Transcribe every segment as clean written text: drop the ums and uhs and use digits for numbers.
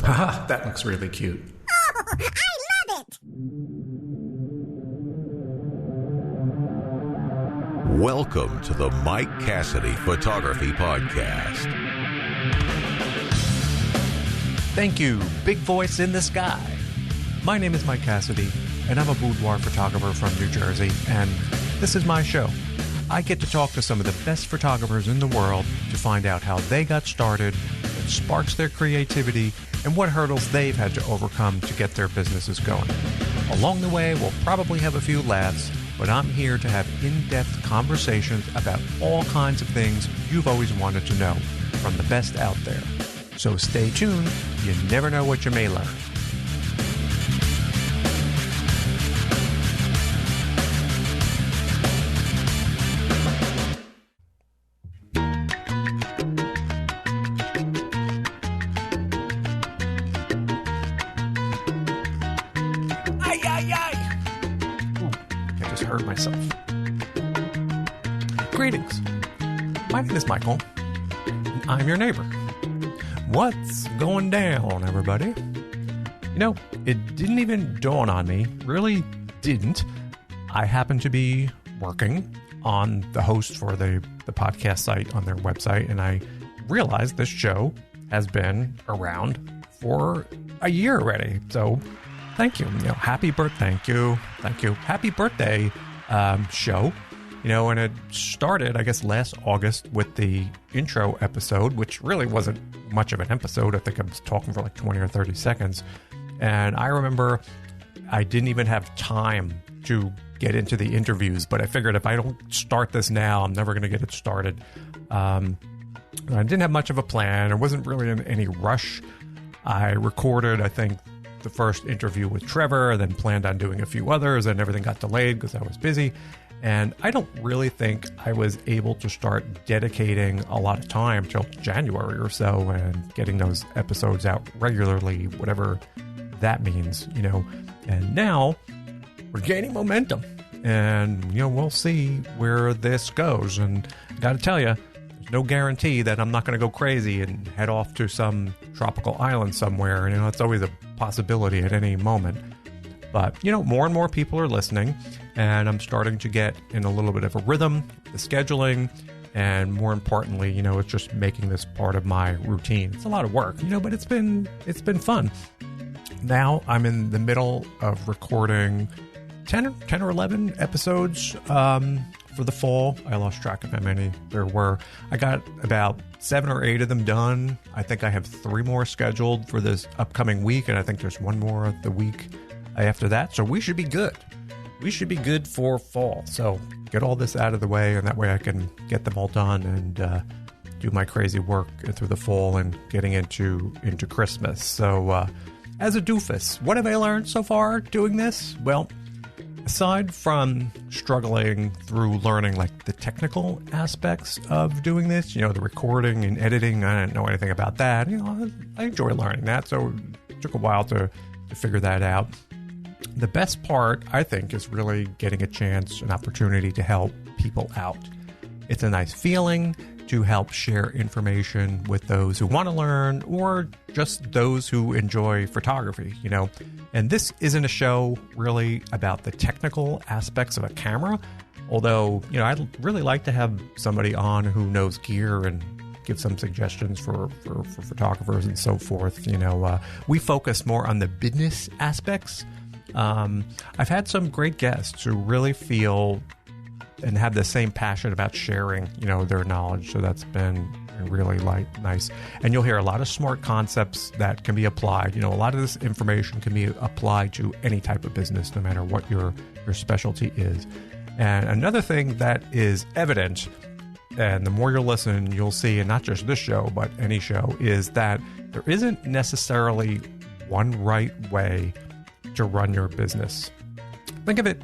Haha, that looks really cute. Oh, I love it! Welcome to the Mike Cassidy Photography Podcast. Thank you, big voice in the sky. My name is Mike Cassidy, and I'm a boudoir photographer from New Jersey, and this is my show. I get to talk to some of the best photographers in the world to find out how they got started, what sparks their creativity, and what hurdles they've had to overcome to get their businesses going. Along the way, we'll probably have a few laughs, but I'm here to have in-depth conversations about all kinds of things you've always wanted to know from the best out there. So stay tuned. You never know what you may learn. Heard myself. Greetings. My name is Michael, and I'm your neighbor. What's going down, everybody? You know, it didn't even dawn on me, really didn't. I happened to be working on the host for the podcast site on their website, and I realized this show has been around for a year already. So thank you. Happy birthday. Thank you. Happy birthday show. And it started, I guess, last August with the intro episode, which really wasn't much of an episode. I think I was talking for like 20 or 30 seconds. And I remember I didn't even have time to get into the interviews, but I figured if I don't start this now, I'm never going to get it started. I didn't have much of a plan. I wasn't really in any rush. I recorded, I think, the first interview with Trevor, then planned on doing a few others, and everything got delayed because I was busy. And I don't really think I was able to start dedicating a lot of time till January or so and getting those episodes out regularly, whatever that means, And now we're gaining momentum, and, we'll see where this goes. And I got to tell you, there's no guarantee that I'm not going to go crazy and head off to some tropical island somewhere. It's always a possibility at any moment. But, more and more people are listening, and I'm starting to get in a little bit of a rhythm, the scheduling, and more importantly, it's just making this part of my routine. It's a lot of work, but it's been fun. Now I'm in the middle of recording 10 or 11 episodes for the fall. I lost track of how many there were. I got about 7 or 8 of them done. I think I have 3 more scheduled for this upcoming week, and I think there's 1 more the week after that. So we should be good. We should be good for fall. So get all this out of the way, and that way I can get them all done and do my crazy work through the fall and getting into Christmas. So as a doofus, what have I learned so far doing this? Well, aside from struggling through learning like the technical aspects of doing this, the recording and editing, I didn't know anything about that. I enjoy learning that, so it took a while to figure that out. The best part, I think, is really getting a chance, an opportunity to help people out. It's a nice feeling to help share information with those who want to learn or just those who enjoy photography, And this isn't a show really about the technical aspects of a camera, although, I'd really like to have somebody on who knows gear and give some suggestions for photographers and so forth. We focus more on the business aspects. I've had some great guests who really feel and have the same passion about sharing, their knowledge. So that's been really nice. And you'll hear a lot of smart concepts that can be applied. A lot of this information can be applied to any type of business, no matter what your specialty is. And another thing that is evident, and the more you'll listen, you'll see, and not just this show, but any show, is that there isn't necessarily one right way to run your business. Think of it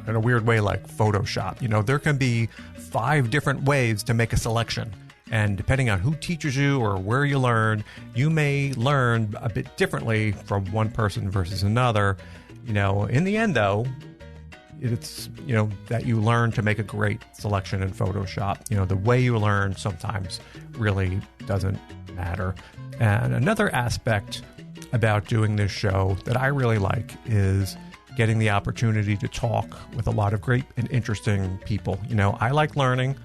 in a weird way like Photoshop. There can be 5 different ways to make a selection. And depending on who teaches you or where you learn, you may learn a bit differently from one person versus another. In the end, though, it's, that you learn to make a great selection in Photoshop. The way you learn sometimes really doesn't matter. And another aspect about doing this show that I really like is getting the opportunity to talk with a lot of great and interesting people. You know, I like learning.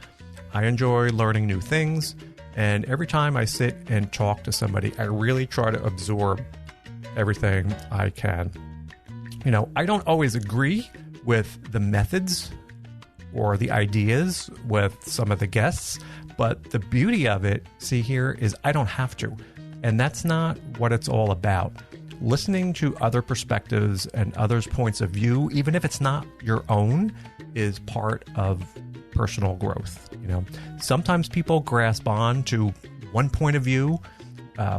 I enjoy learning new things. And every time I sit and talk to somebody, I really try to absorb everything I can. You know, I don't always agree with the methods or the ideas with some of the guests, but the beauty of it, see here, is I don't have to. And that's not what it's all about. Listening to other perspectives and others' points of view, even if it's not your own, is part of personal growth. You know, sometimes people grasp on to one point of view,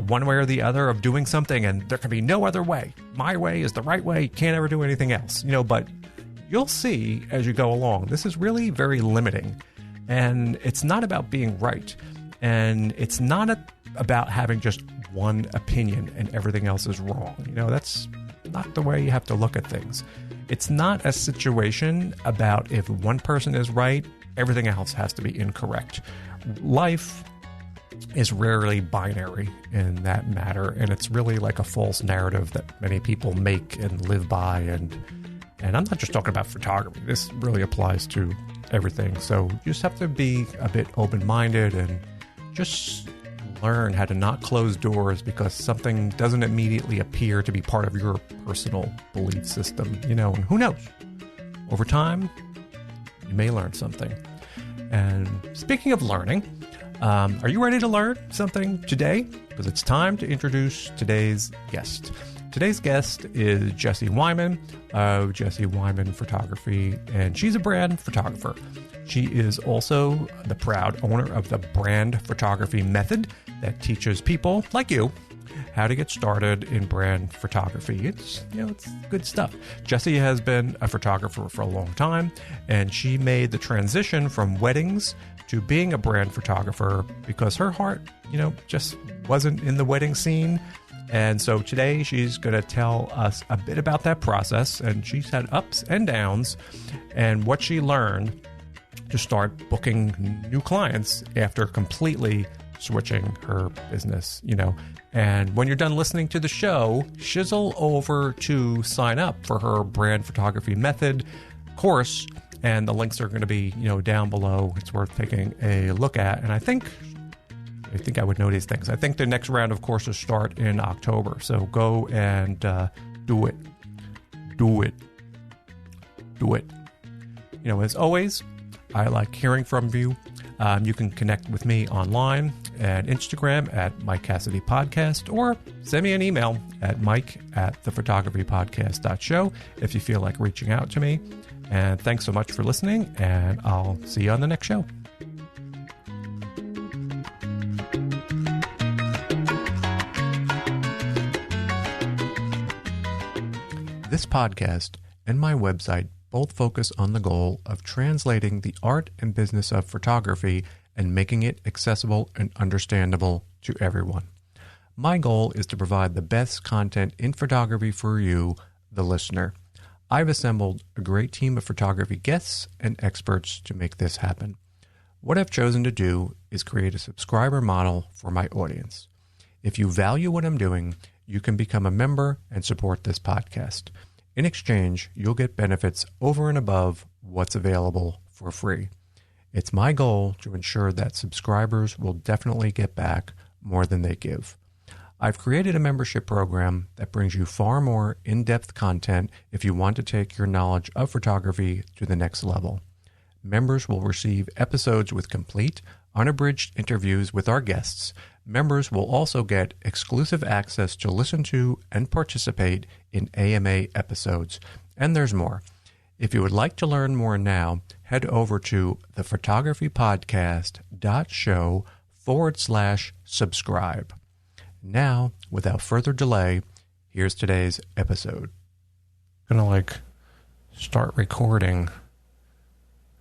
one way or the other of doing something, and there can be no other way. My way is the right way. Can't ever do anything else. You know, but you'll see as you go along, this is really very limiting. And it's not about being right. And it's not about having just one opinion and everything else is wrong. You know, that's not the way you have to look at things. It's not a situation about if one person is right, everything else has to be incorrect. Life is rarely binary in that matter, and it's really like a false narrative that many people make and live by. And I'm not just talking about photography. This really applies to everything. So you just have to be a bit open-minded and just learn how to not close doors because something doesn't immediately appear to be part of your personal belief system. You know, and who knows? Over time, you may learn something. And speaking of learning, are you ready to learn something today? Because it's time to introduce today's guest. Today's guest is Jessie Wyman of Jessie Wyman Photography, and she's a brand photographer. She is also the proud owner of the brand photography method that teaches people like you how to get started in brand photography. It's good stuff. Jessie has been a photographer for a long time, and she made the transition from weddings to being a brand photographer because her heart, just wasn't in the wedding scene. And so today she's going to tell us a bit about that process, and she's had ups and downs and what she learned to start booking new clients after completely switching her business, And when you're done listening to the show, shizzle over to sign up for her brand photography method course, and the links are going to be, down below. It's worth taking a look at. And I think I would know these things. I think the next round of courses start in October. So go and do it. Do it. Do it. As always, I like hearing from you. You can connect with me online at Instagram at Mike Cassidy Podcast, or send me an email at mike@thephotographypodcast.show if you feel like reaching out to me. And thanks so much for listening, and I'll see you on the next show. This podcast and my website both focus on the goal of translating the art and business of photography and making it accessible and understandable to everyone. My goal is to provide the best content in photography for you, the listener. I've assembled a great team of photography guests and experts to make this happen. What I've chosen to do is create a subscriber model for my audience. If you value what I'm doing, you can become a member and support this podcast. In exchange, you'll get benefits over and above what's available for free. It's my goal to ensure that subscribers will definitely get back more than they give. I've created a membership program that brings you far more in-depth content if you want to take your knowledge of photography to the next level. Members will receive episodes with complete, unabridged interviews with our guests. Members will also get exclusive access to listen to and participate in AMA episodes. And there's more. If you would like to learn more now, head over to thephotographypodcast.show/subscribe. Now, without further delay, here's today's episode. I'm going to start recording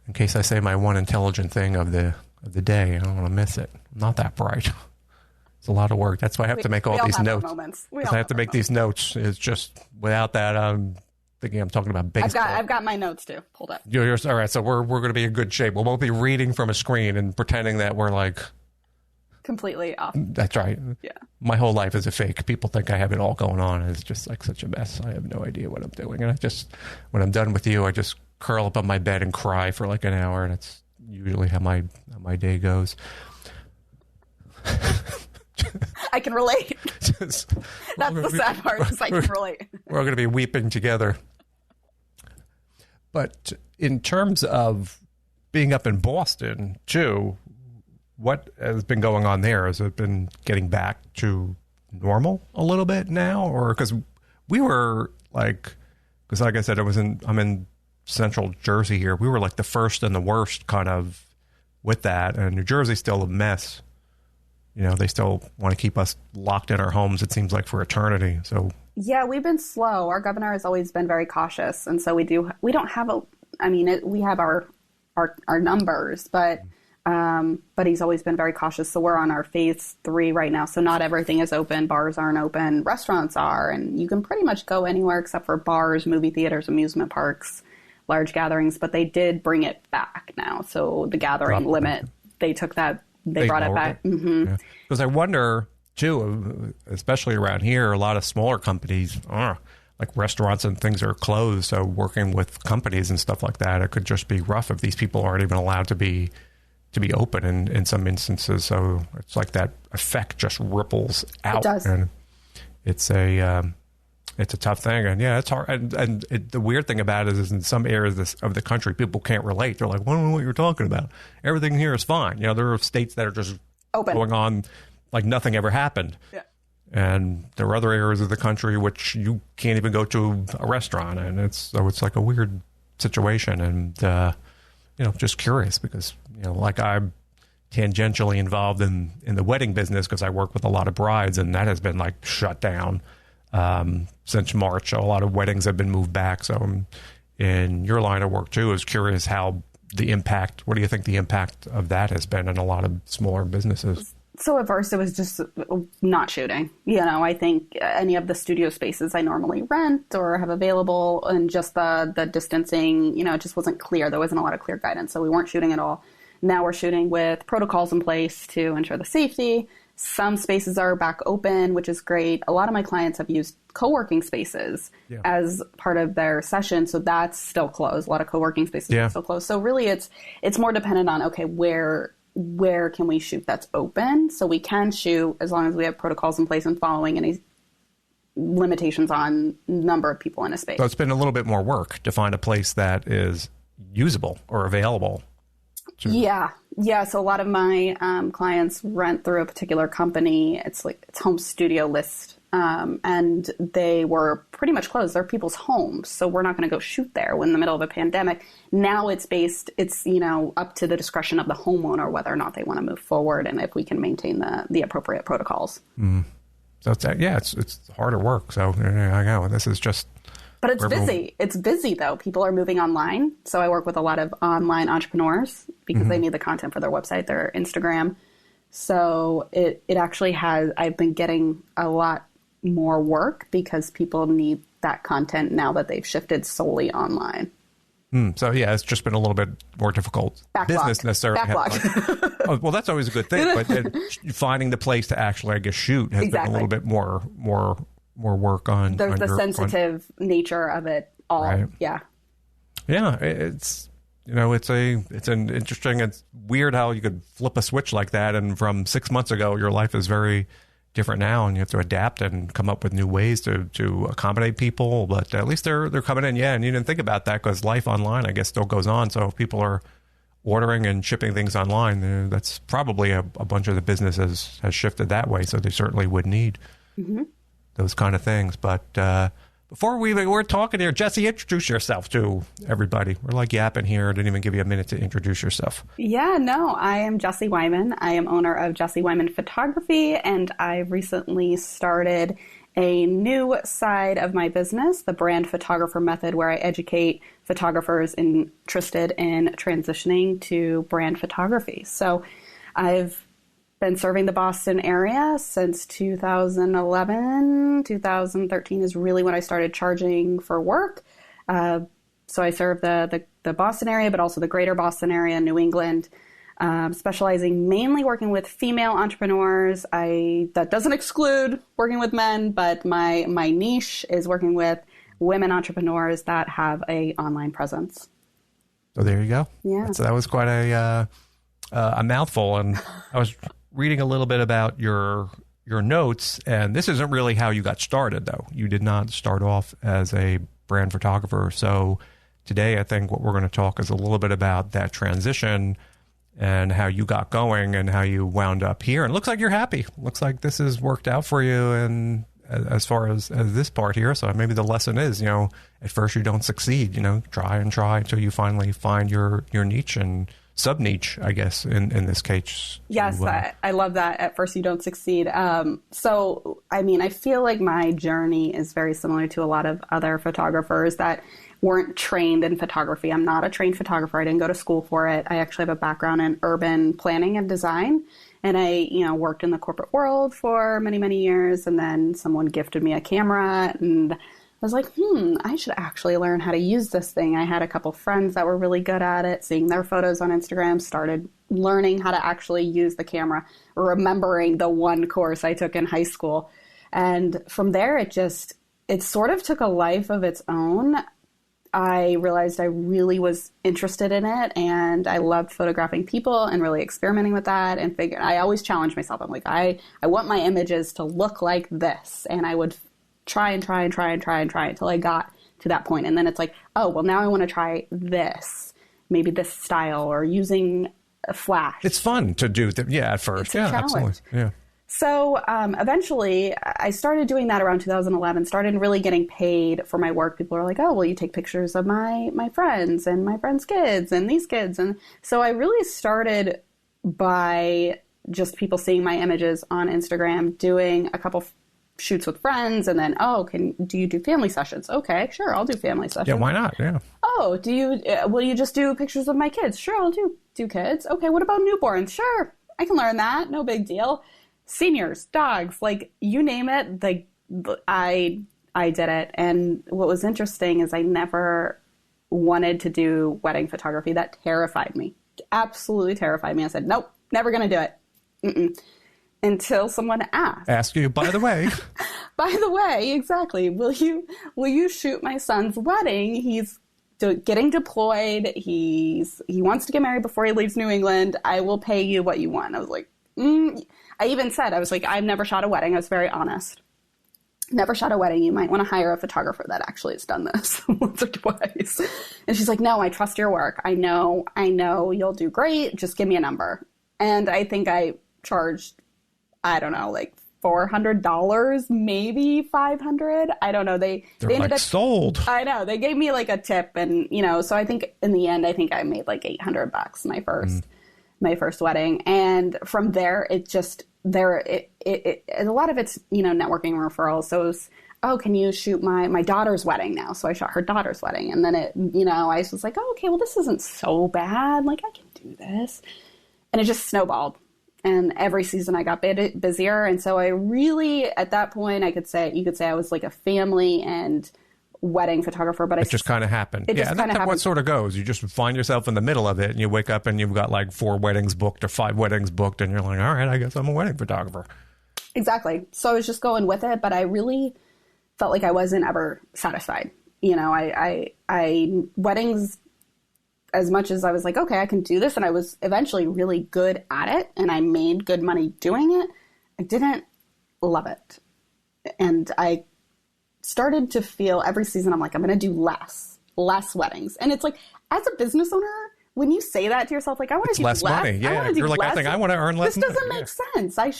in case I say my one intelligent thing of the day. I don't want to miss it. I'm not that bright. It's a lot of work. That's why I have to make all these notes. I have to make these notes. It's just without that, I'm thinking I'm talking about baseball. I've got my notes too. Pulled up. All right. So we're going to be in good shape. We won't be reading from a screen and pretending that we're because completely off. That's right. Yeah. My whole life is a fake. People think I have it all going on. It's just like such a mess. I have no idea what I'm doing. And when I'm done with you, I just curl up on my bed and cry for like an hour. And it's usually how my day goes. I can relate. That's the sad part, is I can relate. We're all going to be weeping together. But in terms of being up in Boston, too, what has been going on there? Has it been getting back to normal a little bit now? Or because we were like I said, I'm in central Jersey here. We were like the first and the worst kind of with that. And New Jersey's still a mess. You know, they still want to keep us locked in our homes, it seems like, for eternity. So yeah, we've been slow. Our governor has always been very cautious. And so we don't have we have our numbers, but he's always been very cautious. So we're on our phase 3 right now. So not everything is open. Bars aren't open. Restaurants are. And you can pretty much go anywhere except for bars, movie theaters, amusement parks, large gatherings. But they did bring it back now. So the gathering limit, they took that. They brought it back. Mm-hmm. Because I wonder, too, especially around here, a lot of smaller companies, like restaurants and things are closed. So working with companies and stuff like that, it could just be rough if these people aren't even allowed to be open in some instances. So it's like that effect just ripples out. It does. And it's a tough thing. And yeah, it's hard. And the weird thing about it is in some areas of the country, people can't relate. They're like, I don't know what you're talking about. Everything here is fine. You know, there are states that are just open, going on like nothing ever happened. Yeah. And there are other areas of the country which you can't even go to a restaurant. And it's like a weird situation. And, just curious because, like I'm tangentially involved in the wedding business because I work with a lot of brides, and that has been like shut down since March. A lot of weddings have been moved back. So I'm in your line of work too. I was curious what do you think the impact of that has been in a lot of smaller businesses? So at first it was just not shooting. I think any of the studio spaces I normally rent or have available, and just the distancing, it just wasn't clear. There wasn't a lot of clear guidance. So we weren't shooting at all. Now we're shooting with protocols in place to ensure the safety. Some spaces are back open, which is great. A lot of my clients have used co-working spaces as part of their session. So that's still closed. A lot of co-working spaces are still closed. So really it's more dependent on, okay, where can we shoot that's open? So we can shoot as long as we have protocols in place and following any limitations on number of people in a space. So it's been a little bit more work to find a place that is usable or available. Yeah. So a lot of my clients rent through a particular company. It's home studio list. And they were pretty much closed. They're people's homes. So we're not going to go shoot there in the middle of a pandemic. Now it's up to the discretion of the homeowner whether or not they want to move forward and if we can maintain the appropriate protocols. Mm. So it's harder work. So I know this is just. But it's busy. It's busy, though. People are moving online. So I work with a lot of online entrepreneurs because they need the content for their website, their Instagram. So it actually I've been getting a lot more work because people need that content now that they've shifted solely online. So yeah, it's just been a little bit more difficult. Business necessarily. Well, that's always a good thing. But then finding the place to actually, I guess, shoot has been a little bit more work on. There's the sensitive nature of it all. Right. Yeah. Yeah. It's an interesting, it's weird how you could flip a switch like that. And from 6 months ago, your life is very different now, and you have to adapt and come up with new ways to accommodate people. But at least they're coming in. Yeah. And you didn't think about that because life online, I guess, still goes on. So if people are ordering and shipping things online, that's probably a bunch of the business has shifted that way. So they certainly would need those kind of things. But before we're talking here, Jessie, introduce yourself to everybody. We're like yapping here. I didn't even give you a minute to introduce yourself. Yeah, no, I am Jessie Wyman. I am owner of Jessie Wyman Photography, and I've recently started a new side of my business, the brand photographer method, where I educate photographers interested in transitioning to brand photography. So I've been serving the Boston area since 2011. 2013 is really when I started charging for work. So I serve the Boston area, but also the greater Boston area, New England. specializing mainly working with female entrepreneurs. That doesn't exclude working with men, but my niche is working with women entrepreneurs that have a online presence. So there you go. Yeah. So that was quite a mouthful. And I was reading a little bit about your notes, and this isn't really how you got started, though. You did not start off as a brand photographer. So today, I think what we're going to talk is a little bit about that transition and how you got going and how you wound up here. And it looks like you're happy. Looks like this has worked out for you. And as far as this part here, so maybe the lesson is, at first you don't succeed, try and try until you finally find your niche and sub-niche, I guess, in this case. Yes, I love that. At first you don't succeed. So, I feel like my journey is very similar to a lot of other photographers that weren't trained in photography. I'm not a trained photographer. I didn't go to school for it. I actually have a background in urban planning and design. And I, worked in the corporate world for many, many years. And then someone gifted me a camera and I was like, I should actually learn how to use this thing. I had a couple friends that were really good at it, seeing their photos on Instagram, started learning how to actually use the camera, remembering the one course I took in high school. And from there, it sort of took a life of its own. I realized I really was interested in it, and I loved photographing people and really experimenting with that, and I always challenged myself. I'm like, I want my images to look like this, and I would try until I got to that point. And then it's like, oh, well, now I want to try this, maybe this style, or using a flash. It's fun to do, at first. It's a challenge. Absolutely. Yeah. So eventually, I started doing that around 2011, started really getting paid for my work. People were like, oh, well, you take pictures of my friends and my friends' kids and these kids. And so I really started by just people seeing my images on Instagram, doing a couple shoots with friends, and then, do you do family sessions? Okay, sure, I'll do family sessions. Yeah, why not? Yeah. Oh, will you just do pictures of my kids? Sure, I'll do kids. Okay, what about newborns? Sure, I can learn that. No big deal. Seniors, dogs, like you name it, I did it. And what was interesting is I never wanted to do wedding photography. That terrified me. Absolutely terrified me. I said, nope, never going to do it. Mm-mm. Until someone asked you, by the way. By the way, exactly. Will you shoot my son's wedding? He's getting deployed. He wants to get married before he leaves New England. I will pay you what you want. I was like, I even said, I've never shot a wedding. I was very honest. Never shot a wedding. You might want to hire a photographer that actually has done this once or twice. And she's like, no, I trust your work. I know you'll do great. Just give me a number. And I think I charged, I don't know, like $400, maybe $500. I don't know. They ended up sold. I know. They gave me like a tip, and so I think in the end, I think I made like $800 my first wedding. And from there, a lot of it's, networking referrals. So it was, can you shoot my daughter's wedding now? So I shot her daughter's wedding. And then I was like, oh, okay, well, this isn't so bad. Like, I can do this. And it just snowballed. And every season I got busier. And so I really, at that point, you could say I was like a family and wedding photographer, but it just kind of happened. That's what sort of goes. You just find yourself in the middle of it, and you wake up and you've got like 4 weddings booked or 5 weddings booked, and you're like, all right, I guess I'm a wedding photographer. Exactly. So I was just going with it, but I really felt like I wasn't ever satisfied. I weddings, as much as I was like, okay, I can do this, and I was eventually really good at it, and I made good money doing it, I didn't love it. And I started to feel every season, I'm like, I'm going to do less weddings. And it's like, as a business owner, when you say that to yourself, like, I want to do less money. Yeah. You're like, I think I want to earn less money. This doesn't make sense. I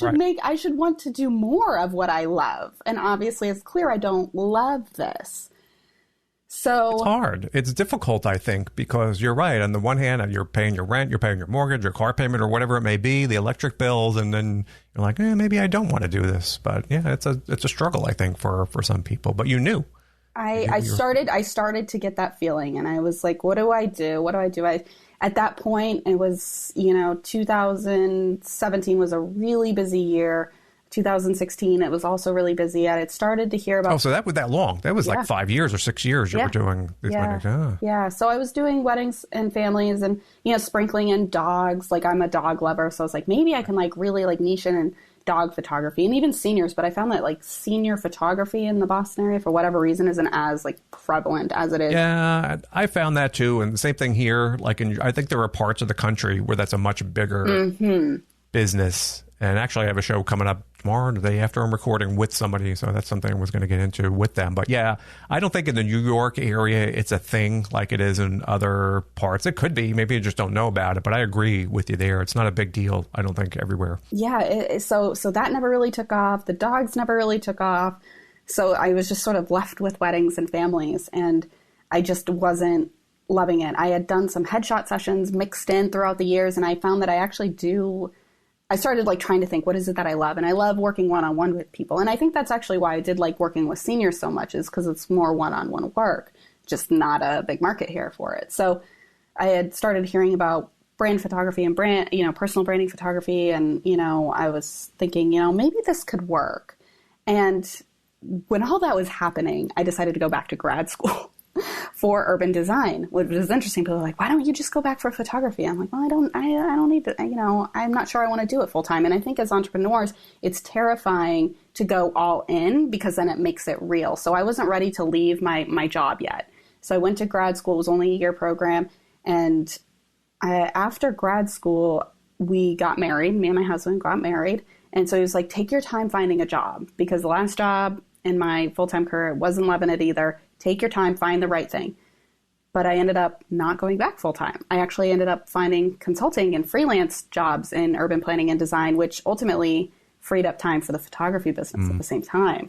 should want to do more of what I love. And obviously it's clear I don't love this. So it's hard. It's difficult, I think, because you're right. On the one hand, you're paying your rent, you're paying your mortgage, your car payment, or whatever it may be, the electric bills, and then you're like, maybe I don't want to do this. But yeah, it's a struggle, I think, for some people. But you knew. I started to get that feeling, and I was like, what do I do? At that point, it was 2017 was a really busy year. 2016, it was also really busy. I had started to hear about... Oh, so that was that long. That was like 5 years or 6 years you were doing these weddings. Ah. Yeah, so I was doing weddings and families and, sprinkling in dogs. Like, I'm a dog lover, so I was like, maybe I can, like, really, like, niche in dog photography and even seniors. But I found that, like, senior photography in the Boston area, for whatever reason, isn't as, like, prevalent as it is. Yeah, I found that, too. And the same thing here. Like, I think there are parts of the country where that's a much bigger business. And actually, I have a show coming up tomorrow, the day after I'm recording with somebody. So that's something I was going to get into with them. But yeah, I don't think in the New York area it's a thing like it is in other parts. It could be. Maybe you just don't know about it. But I agree with you there. It's not a big deal, I don't think, everywhere. Yeah. So that never really took off. The dogs never really took off. So I was just sort of left with weddings and families. And I just wasn't loving it. I had done some headshot sessions mixed in throughout the years. And I found that I actually I started like trying to think, what is it that I love? And I love working one-on-one with people. And I think that's actually why I did like working with seniors so much, is because it's more one-on-one work, just not a big market here for it. So I had started hearing about brand photography and personal branding photography. And, I was thinking, maybe this could work. And when all that was happening, I decided to go back to grad school for urban design, which was interesting. People are like, why don't you just go back for photography? I'm like, well, I don't need to, I'm not sure I want to do it full time. And I think as entrepreneurs, it's terrifying to go all in because then it makes it real. So I wasn't ready to leave my job yet. So I went to grad school. It was only a year program. And after grad school, we got married. Me and my husband got married. And so he was like, take your time finding a job, because the last job in my full-time career wasn't loving it either. Take your time, find the right thing. But I ended up not going back full-time. I actually ended up finding consulting and freelance jobs in urban planning and design, which ultimately freed up time for the photography business at the same time.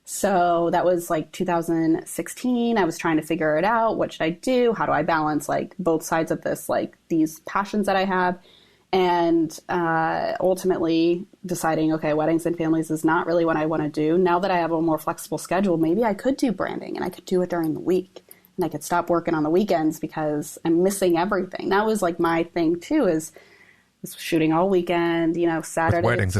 So that was like 2016. I was trying to figure it out. What should I do? How do I balance like both sides of this, like these passions that I have? And ultimately deciding, okay, weddings and families is not really what I want to do. Now that I have a more flexible schedule, maybe I could do branding and I could do it during the week. And I could stop working on the weekends because I'm missing everything. That was like my thing too, is shooting all weekend, Saturdays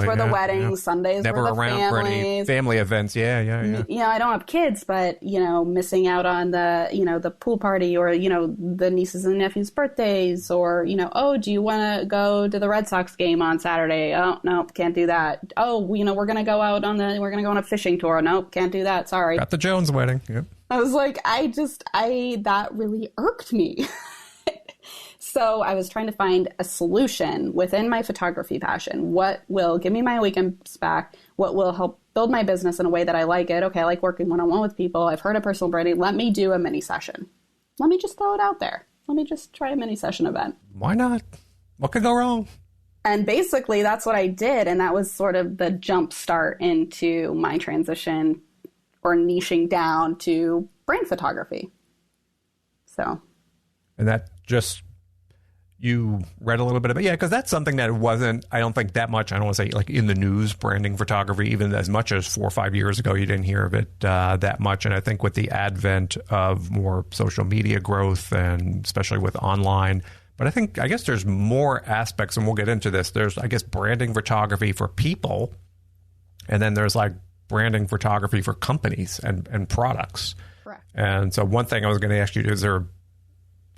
were the weddings, Sundays never were the around families. For any family events. Yeah. I don't have kids, but, missing out on the pool party or, the nieces and nephews' birthdays or, oh, do you want to go to the Red Sox game on Saturday? Oh, no, can't do that. Oh, we're going to go out we're going to go on a fishing tour. Nope, can't do that. Sorry. Got the Jones wedding. Yep. I was like, that really irked me. So I was trying to find a solution within my photography passion. What will give me my weekends back? What will help build my business in a way that I like it? Okay, I like working one-on-one with people. I've heard of personal branding. Let me do a mini session. Let me just throw it out there. Let me just try a mini session event. Why not? What could go wrong? And basically that's what I did. And that was sort of the jump start into my transition or niching down to brand photography. So. And that just... You read a little bit about because that's something that wasn't, I don't think that much, I don't want to say like in the news, branding photography, even as much as 4 or 5 years ago, you didn't hear of it that much. And I think with the advent of more social media growth and especially with online, but I guess there's more aspects, and we'll get into this. There's, I guess, branding photography for people, and then there's like branding photography for companies and products. Correct. And so one thing I was going to ask you, is there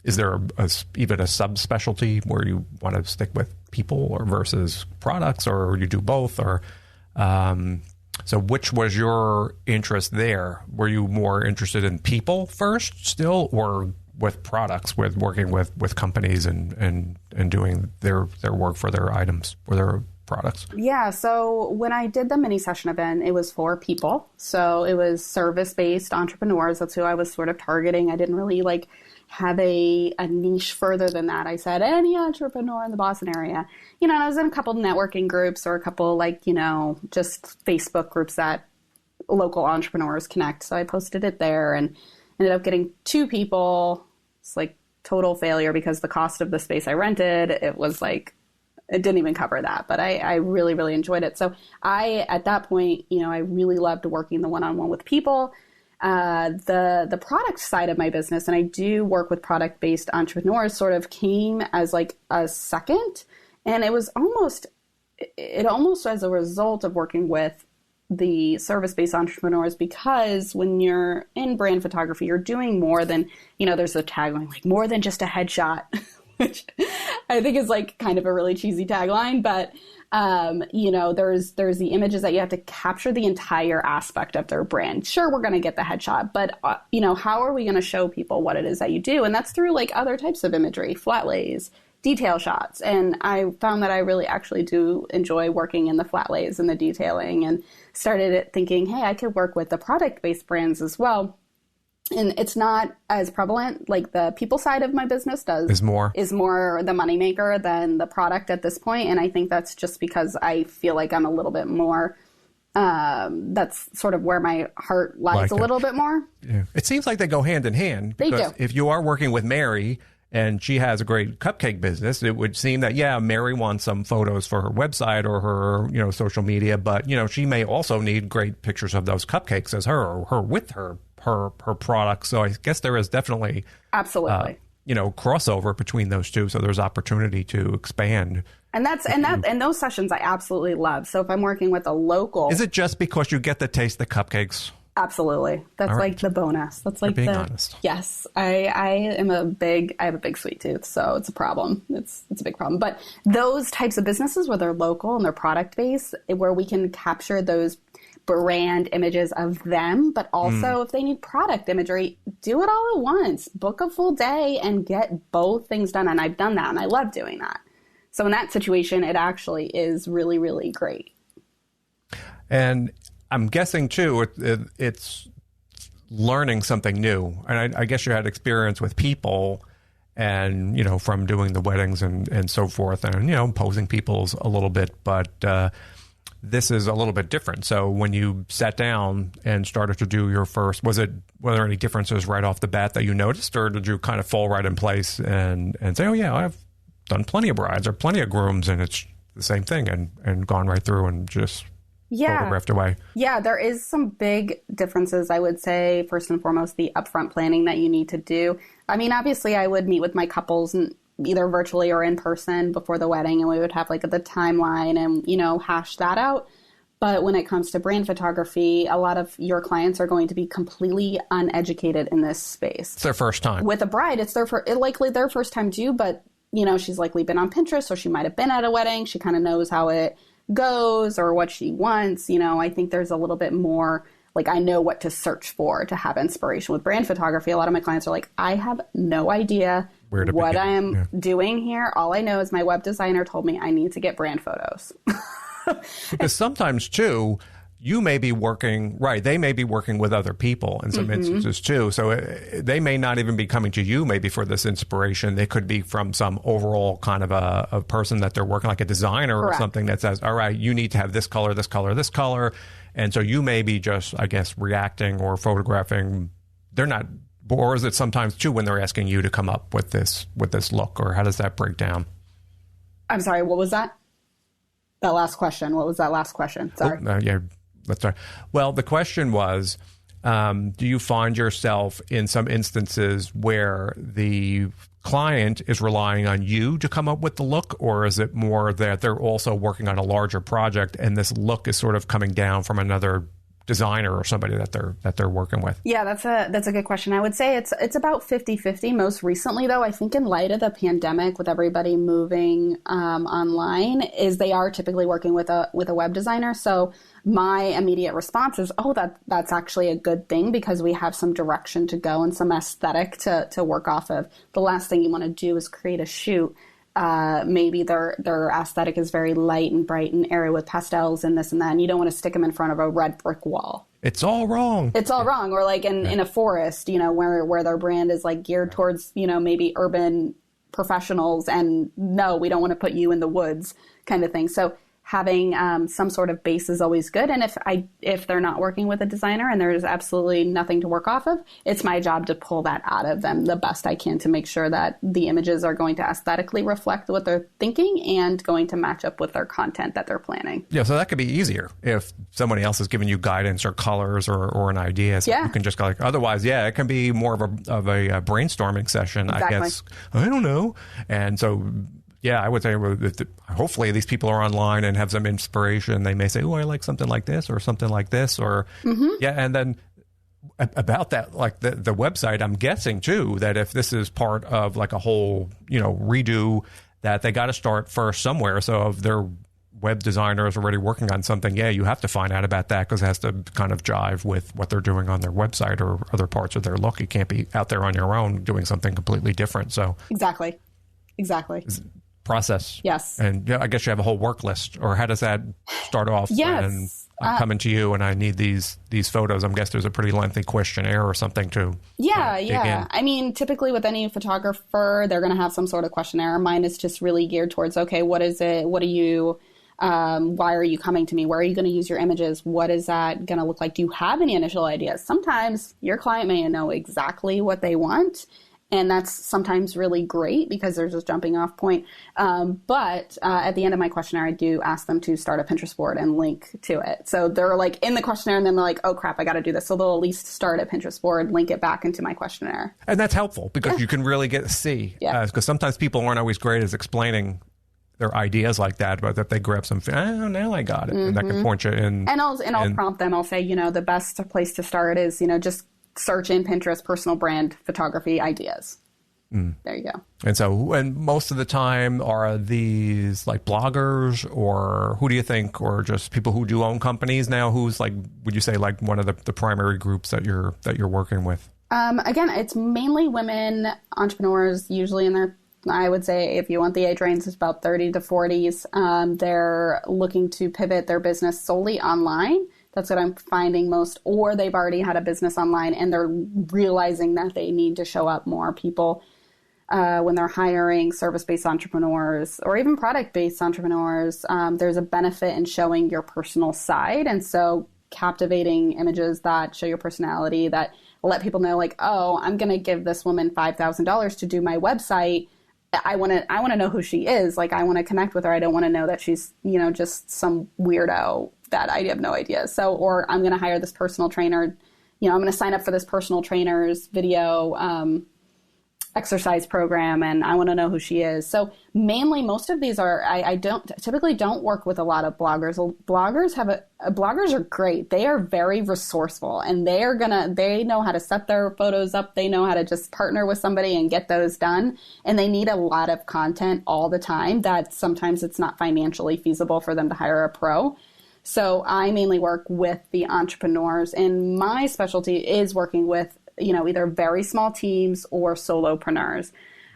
even a subspecialty where you want to stick with people or versus products, or you do both? Or so which was your interest there? Were you more interested in people first still, or with products, with working with companies and doing their work for their items or their products? Yeah. So when I did the mini session event, it was for people. So it was service-based entrepreneurs. That's who I was sort of targeting. I didn't really have a niche further than that. I said any entrepreneur in the Boston area. I was in a couple networking groups or a couple just Facebook groups that local entrepreneurs connect. So I posted it there and ended up getting 2 people. It's like total failure because the cost of the space I rented, it was like, it didn't even cover that, but I really, really enjoyed it. So at that point, I really loved working the one-on-one with people. The product side of my business, and I do work with product-based entrepreneurs, sort of came as like a second. And it was it almost as a result of working with the service-based entrepreneurs, because when you're in brand photography, you're doing more than, there's a tagline like more than just a headshot, which I think is like kind of a really cheesy tagline, but there's the images that you have to capture the entire aspect of their brand. Sure, we're going to get the headshot, but how are we going to show people what it is that you do? And that's through like other types of imagery, flat lays, detail shots. And I found that I really actually do enjoy working in the flat lays and the detailing, and started thinking, hey, I could work with the product-based brands as well. And it's not as prevalent, like the people side of my business is more the moneymaker than the product at this point. And I think that's just because I feel like I'm a little bit more, that's sort of where my heart lies a little bit more. Yeah. It seems like they go hand in hand. They do. If you are working with Mary and she has a great cupcake business, it would seem that, Mary wants some photos for her website or her, social media, but, she may also need great pictures of those cupcakes as her, or her with her product. So I guess there is definitely absolutely crossover between those two. So there's opportunity to expand. And those sessions I absolutely love. So if I'm working with a local, is it just because you get to taste the cupcakes? Absolutely. That's like the bonus. That's like being honest. Yes. I have a big sweet tooth, so it's a problem. It's a big problem. But those types of businesses where they're local and they're product based, where we can capture those brand images of them, but also if they need product imagery, do it all at once. Book a full day and get both things done. And I've done that and I love doing that. So in that situation, it actually is really, really great. And I'm guessing too, it's learning something new. And I guess you had experience with people and, from doing the weddings and so forth and, posing people's a little bit, but, this is a little bit different. So when you sat down and started to do your first, were there any differences right off the bat that you noticed, or did you kind of fall right in place and say, oh yeah, I've done plenty of brides or plenty of grooms and it's the same thing, and gone right through and just photographed away? Yeah, there is some big differences. I would say first and foremost, the upfront planning that you need to do. I mean, obviously I would meet with my couples and either virtually or in person before the wedding, and we would have like the timeline and, hash that out. But when it comes to brand photography, a lot of your clients are going to be completely uneducated in this space. It's their first time. With a bride, it's likely their first time too, but, she's likely been on Pinterest, or she might have been at a wedding. She kind of knows how it goes or what she wants. I think there's a little bit more, like, I know what to search for to have inspiration. With brand photography, a lot of my clients are like, I have no idea what I am doing here. All I know is my web designer told me I need to get brand photos. Because sometimes too, you may be working, they may be working with other people in some instances too. So they may not even be coming to you maybe for this inspiration. They could be from some overall kind of a person that they're working, like a designer or something that says, all right, you need to have this color, this color, this color. And so you may be just, I guess, reacting or photographing. They're not, or is it sometimes too when they're asking you to come up with this look, or how does that break down? I'm sorry, what was that? That last question. What was that last question? Sorry. That's right. Well, the question was, do you find yourself in some instances where the client is relying on you to come up with the look, or is it more that they're also working on a larger project and this look is sort of coming down from another designer or somebody that they're working with? Yeah, that's a good question. I would say it's about 50-50. Most recently, though, I think in light of the pandemic, with everybody moving online, is they are typically working with a web designer. So my immediate response is, that's actually a good thing, because we have some direction to go and some aesthetic to work off of. The last thing you want to do is create a shoot. Maybe their aesthetic is very light and bright and airy with pastels and this and that, and you don't want to stick them in front of a red brick wall. It's all wrong. It's all wrong. Or like in a forest, where their brand is like geared towards, maybe urban professionals, and no, we don't want to put you in the woods kind of thing. So having some sort of base is always good. And if they're not working with a designer and there's absolutely nothing to work off of, it's my job to pull that out of them the best I can to make sure that the images are going to aesthetically reflect what they're thinking and going to match up with their content that they're planning. Yeah, so that could be easier if somebody else is giving you guidance or colors or an idea. So you can just go like, otherwise, it can be more of a brainstorming session, exactly. I guess. I don't know. And so yeah, I would say hopefully these people are online and have some inspiration. They may say, oh, I like something like this or something like this, or yeah. And then about that, like the website, I'm guessing too, that if this is part of like a whole, redo, that they got to start first somewhere. So if their web designer is already working on something, yeah, you have to find out about that because it has to kind of jive with what they're doing on their website or other parts of their look. You can't be out there on your own doing something completely different. So Exactly. Process. Yes. And yeah, I guess you have a whole work list, or how does that start off? Yes. And I'm coming to you and I need these photos. I'm guessing there's a pretty lengthy questionnaire or something to dig in. I mean, typically with any photographer, they're going to have some sort of questionnaire. Mine is just really geared towards, okay, what is it? What do you, why are you coming to me? Where are you going to use your images? What is that going to look like? Do you have any initial ideas? Sometimes your client may know exactly what they want. And that's sometimes really great because there's this jumping off point. But at the end of my questionnaire, I do ask them to start a Pinterest board and link to it. So they're like in the questionnaire and then they're like, oh crap, I got to do this. So they'll at least start a Pinterest board, link it back into my questionnaire. And that's helpful because you can really see. Because sometimes people aren't always great at explaining their ideas like that, but that they grab some, now I got it. And that can point you in. And I'll prompt them. I'll say, the best place to start is, just search in Pinterest personal brand photography ideas. There you go. And most of the time, are these like bloggers, or who do you think, or just people who do own companies now? Who's like, would you say like one of the primary groups that you're working with? Again, it's mainly women entrepreneurs, usually in their, I would say if you want the age range, it's about 30 to 40s. They're looking to pivot their business solely online. That's what I'm finding most, or they've already had a business online and they're realizing that they need to show up more people when they're hiring service-based entrepreneurs or even product-based entrepreneurs. There's a benefit in showing your personal side. And so captivating images that show your personality, that let people know like, oh, I'm going to give this woman $5,000 to do my website. I want to know who she is. Like, I want to connect with her. I don't want to know that she's, just some weirdo that I have no idea. So, or I'm going to hire this personal trainer, I'm going to sign up for this personal trainer's video exercise program, and I want to know who she is. So mainly most of these are, I typically don't work with a lot of bloggers. Bloggers are great. They are very resourceful, and they know how to set their photos up. They know how to just partner with somebody and get those done. And they need a lot of content all the time that sometimes it's not financially feasible for them to hire a pro. So I mainly work with the entrepreneurs, and my specialty is working with, either very small teams or solopreneurs.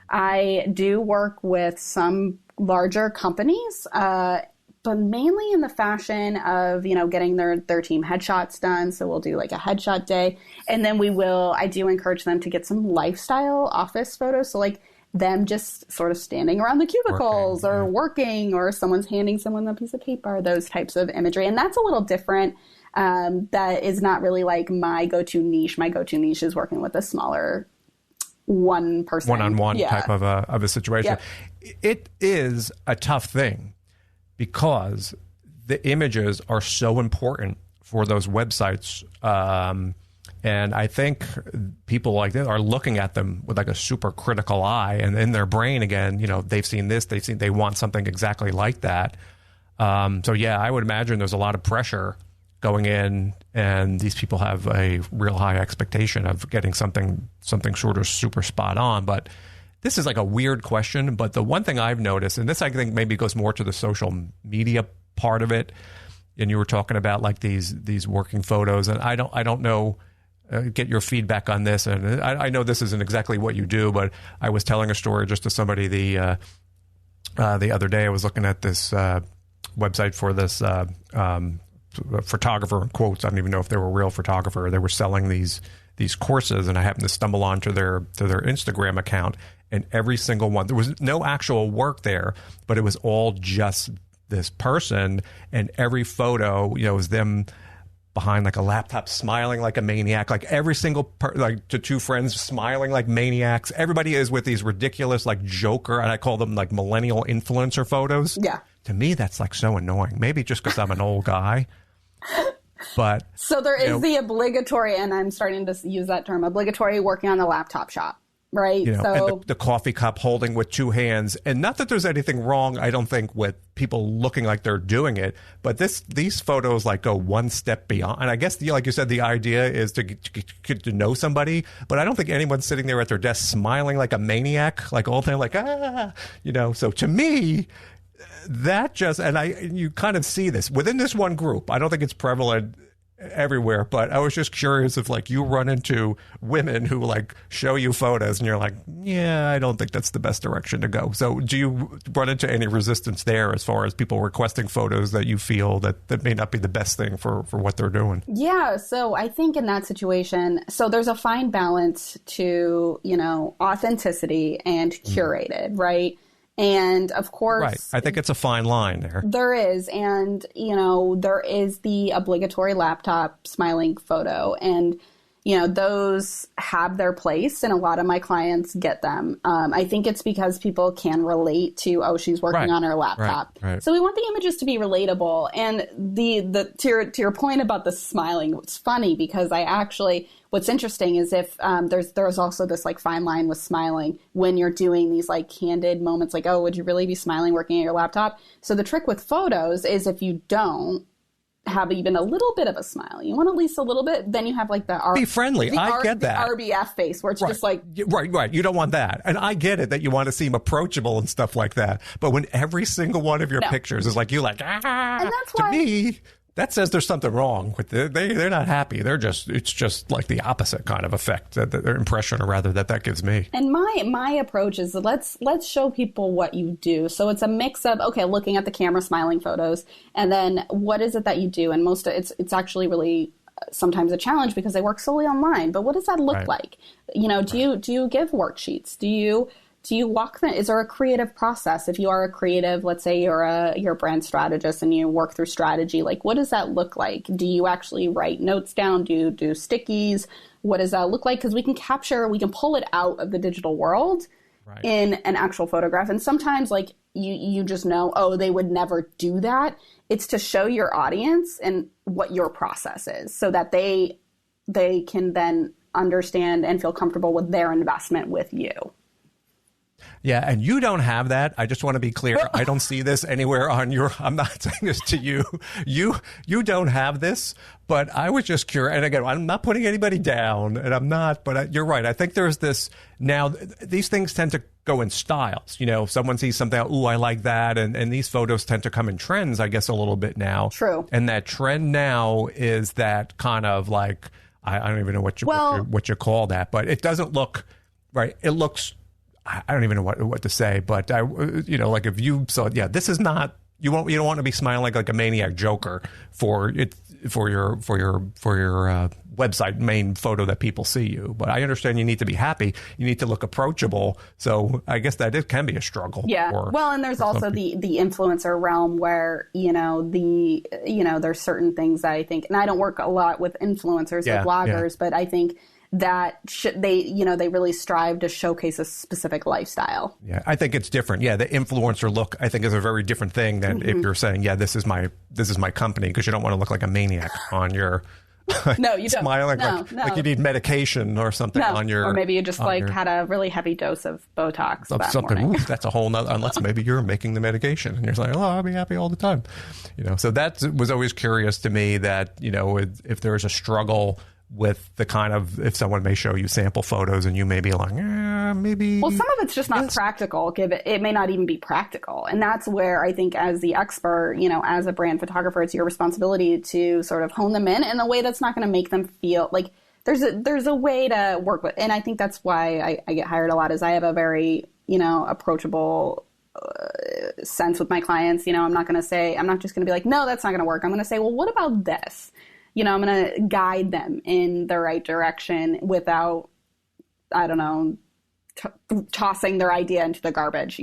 I do work with some larger companies, but mainly in the fashion of, getting their team headshots done. So we'll do like a headshot day. And then I do encourage them to get some lifestyle office photos. So like them just sort of standing around the cubicles working, or someone's handing someone a piece of paper, those types of imagery. And that's a little different. That is not really like my go-to niche. My go-to niche is working with a smaller one person. One-on-one type of a situation. Yep. It is a tough thing because the images are so important for those websites. And I think people like this are looking at them with like a super critical eye, and in their brain again, they've seen this, they want something exactly like that. So yeah, I would imagine there's a lot of pressure going in, and these people have a real high expectation of getting something sort of super spot on. But this is like a weird question. But the one thing I've noticed, and this I think maybe goes more to the social media part of it, and you were talking about like these working photos, and I don't know. Get your feedback on this, and I know this isn't exactly what you do, but I was telling a story just to somebody the other day. I was looking at this website for this photographer in quotes. I don't even know if they were a real photographer. They were selling these courses, and I happened to stumble onto their Instagram account, and every single one, there was no actual work there, but it was all just this person, and every photo, was them behind like a laptop smiling like a maniac, like every single like to two friends smiling like maniacs. Everybody is with these ridiculous like Joker, and I call them like millennial influencer photos. Yeah. To me, that's like so annoying. Maybe just because I'm an old guy. But so there is the obligatory, and I'm starting to use that term, obligatory working on the laptop shot. right? You know, So and the coffee cup holding with two hands. And not that there's anything wrong, I don't think, with people looking like they're doing it, but these photos like go one step beyond. And I guess, like you said, the idea is to get to know somebody, but I don't think anyone's sitting there at their desk smiling like a maniac, like all the time, like, you know. So to me, that just, and you kind of see this within this one group. I don't think it's prevalent everywhere, but I was just curious if like you run into women who like show you photos and you're like, yeah, I don't think that's the best direction to go. So do you run into any resistance there as far as people requesting photos that you feel that may not be the best thing for what they're doing? Yeah, so I think in that situation, so there's a fine balance to, you know, authenticity and curated, right? And of course, right. I think it's a fine line there. There is. And, you know, there is the obligatory laptop smiling photo. And, you know, those have their place and a lot of my clients get them. I think it's because people can relate to, oh, she's working on her laptop. Right. So we want the images to be relatable. And to your point about the smiling, it's funny because what's interesting is if there's also this like fine line with smiling when you're doing these like candid moments, like, oh, would you really be smiling working at your laptop? So the trick with photos is if you don't have even a little bit of a smile, you want at least a little bit, then you have like be friendly. I get that. The RBF face where it's just like right. You don't want that, and I get it that you want to seem approachable and stuff like that. But when every single one of your pictures is like you like and that's why, to me, that says there's something wrong with it. They're not happy. It's just like the opposite kind of effect, their impression, or rather that gives me. And my approach is let's show people what you do. So it's a mix of, okay, looking at the camera, smiling photos, and then what is it that you do? And it's actually really sometimes a challenge because I work solely online. But what does that look like? You know, do you give worksheets? Do you walk them? Is there a creative process? If you are a creative, let's say you're a brand strategist and you work through strategy, like what does that look like? Do you actually write notes down? Do you do stickies? What does that look like? Because we can pull it out of the digital world in an actual photograph. And sometimes like you just know, oh, they would never do that. It's to show your audience and what your process is so that they can then understand and feel comfortable with their investment with you. Yeah, and you don't have that. I just want to be clear. I don't see this anywhere on I'm not saying this to you. You don't have this, but I was just curious. And again, I'm not putting anybody down, and I'm not, but you're right. I think there's this now, these things tend to go in styles. You know, if someone sees something, ooh, I like that. And these photos tend to come in trends, I guess, a little bit now. True. And that trend now is that kind of like, I don't even know what you call that, but it doesn't look right. It looks, I don't even know what to say, but like if you saw, this is not, you don't want to be smiling like a maniac joker for your website main photo that people see you. But I understand you need to be happy. You need to look approachable. So I guess that it can be a struggle. Yeah. Well, and there's also the influencer realm where, there's certain things that I think, and I don't work a lot with influencers like bloggers, but I think that they really strive to showcase a specific lifestyle. Yeah, I think it's different. Yeah, the influencer look, I think, is a very different thing than if you're saying, this is my company, because you don't want to look like a maniac on your no, you don't. Smiling like you need medication or something on your... Or maybe you just had a really heavy dose of Botox that morning. Ooh, that's a whole nother... Unless maybe you're making the medication and you're like, oh, I'll be happy all the time. So that was always curious to me that, if there's a struggle with the kind of, if someone may show you sample photos and you may be like, maybe... Well, some of it's just not practical. It may not even be practical. And that's where I think as the expert, as a brand photographer, it's your responsibility to sort of hone them in a way that's not going to make them feel like there's a way to work with. And I think that's why I get hired a lot, is I have a very, approachable sense with my clients. I'm not just going to be like, no, that's not going to work. I'm going to say, well, what about this? I'm going to guide them in the right direction without, I don't know, tossing their idea into the garbage,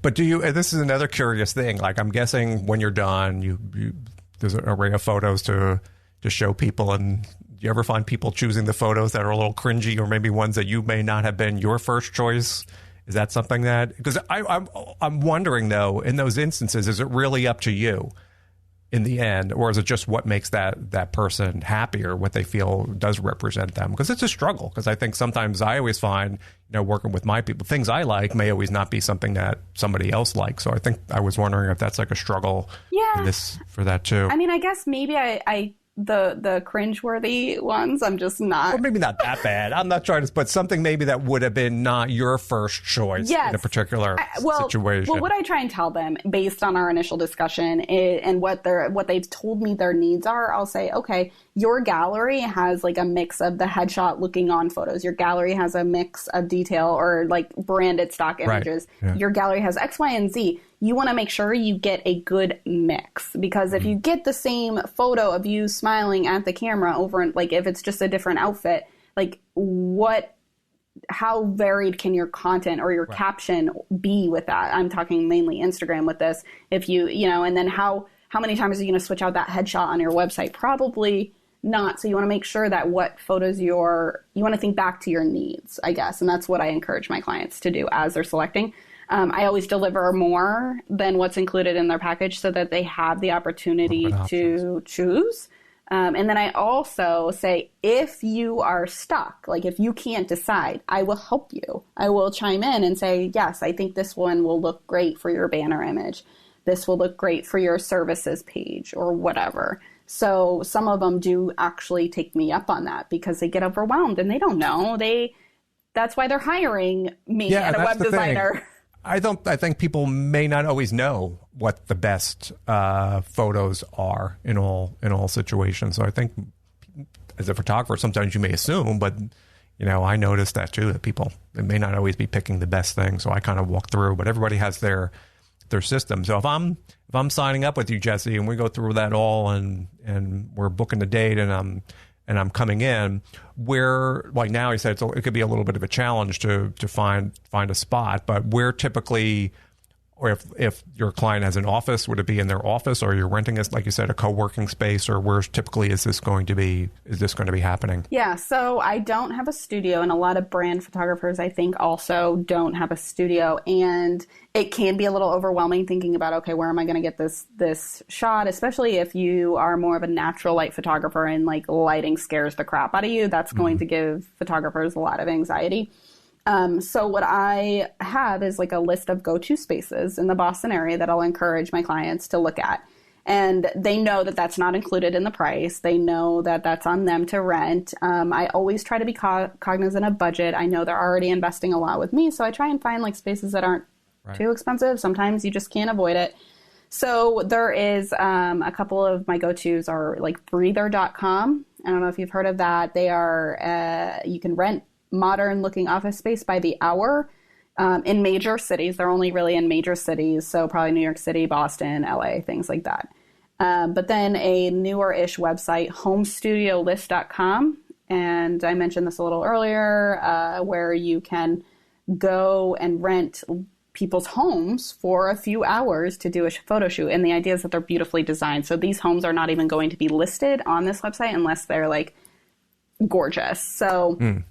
But this is another curious thing. Like, I'm guessing when you're done, there's an array of photos to show people. And do you ever find people choosing the photos that are a little cringy, or maybe ones that you may not have been your first choice? Is that something that, because I'm wondering though, in those instances, is it really up to you? in the end, or is it just what makes that person happy or what they feel does represent them? Because it's a struggle. Because I think sometimes I always find, working with my people, things I like may always not be something that somebody else likes. So I think I was wondering if that's like a struggle for that too. I mean, I guess maybe I the cringeworthy ones, I'm just not. Or maybe not that bad. I'm not trying to, but something maybe that would have been not your first choice in a particular situation. Well, what I try and tell them based on our initial discussion and what they've told me their needs are, I'll say, okay, your gallery has like a mix of the headshot looking on photos. Your gallery has a mix of detail or like branded stock images. Right. Yeah. Your gallery has X, Y, and Z. You want to make sure you get a good mix, because if you get the same photo of you smiling at the camera over, like if it's just a different outfit, like how varied can your content or your caption be with that? I'm talking mainly Instagram with this. If and then how many times are you going to switch out that headshot on your website? Probably not. So you want to make sure that what photos you want to think back to your needs, I guess. And that's what I encourage my clients to do as they're selecting. I always deliver more than what's included in their package so that they have the opportunity to choose. And then I also say, if you are stuck, like if you can't decide, I will help you. I will chime in and say, yes, I think this one will look great for your banner image. This will look great for your services page or whatever. So some of them do actually take me up on that because they get overwhelmed and they don't know. That's why they're hiring me and a web designer. I think people may not always know what the best photos are in all situations. So I think as a photographer, sometimes you may assume, but I noticed that too, that people, they may not always be picking the best thing. So I kind of walk through, but everybody has their system. So if I'm signing up with you, Jessie, and we go through that all and we're booking the date and I'm coming in, where, like now he said, it could be a little bit of a challenge to find a spot, but where typically, or if your client has an office, would it be in their office, or you're renting like you said, a co-working space, or where typically is this going to be happening? Yeah, so I don't have a studio, and a lot of brand photographers, I think, also don't have a studio, and it can be a little overwhelming thinking about, okay, where am I going to get this shot, especially if you are more of a natural light photographer and like lighting scares the crap out of you. That's going to give photographers a lot of anxiety. So what I have is like a list of go-to spaces in the Boston area that I'll encourage my clients to look at. And they know that that's not included in the price. They know that that's on them to rent. I always try to be cognizant of budget. I know they're already investing a lot with me, so I try and find like spaces that aren't too expensive. Sometimes you just can't avoid it. So there is a couple of my go-tos are like breather.com. I don't know if you've heard of that. They are, you can rent modern looking office space by the hour in major cities. They're only really in major cities, so probably New York City, Boston, LA, things like that. But then a newer-ish website, homestudiolist.com, and I mentioned this a little earlier, where you can go and rent people's homes for a few hours to do a photo shoot. And the idea is that they're beautifully designed. So these homes are not even going to be listed on this website unless they're like gorgeous. So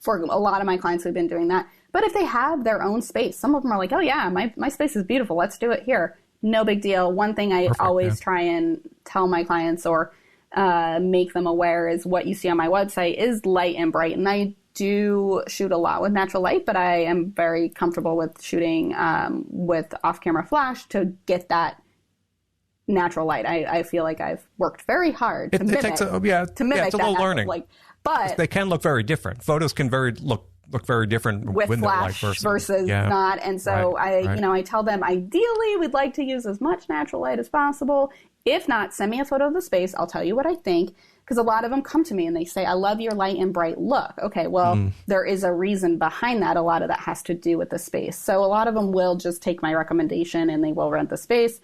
for a lot of my clients, we've been doing that. But if they have their own space, some of them are like, oh yeah, my space is beautiful. Let's do it here. No big deal. One thing I always try and tell my clients or make them aware is what you see on my website is light and bright. And I do shoot a lot with natural light, but I am very comfortable with shooting with off-camera flash to get that natural light. I feel like I've worked very hard to mimic it's a little learning. Light. But they can look very different. Photos can look very different with flash versus not. And so I tell them ideally we'd like to use as much natural light as possible. If not, send me a photo of the space. I'll tell you what I think. Because a lot of them come to me and they say, I love your light and bright look. Okay, well, there is a reason behind that. A lot of that has to do with the space. So a lot of them will just take my recommendation and they will rent the space.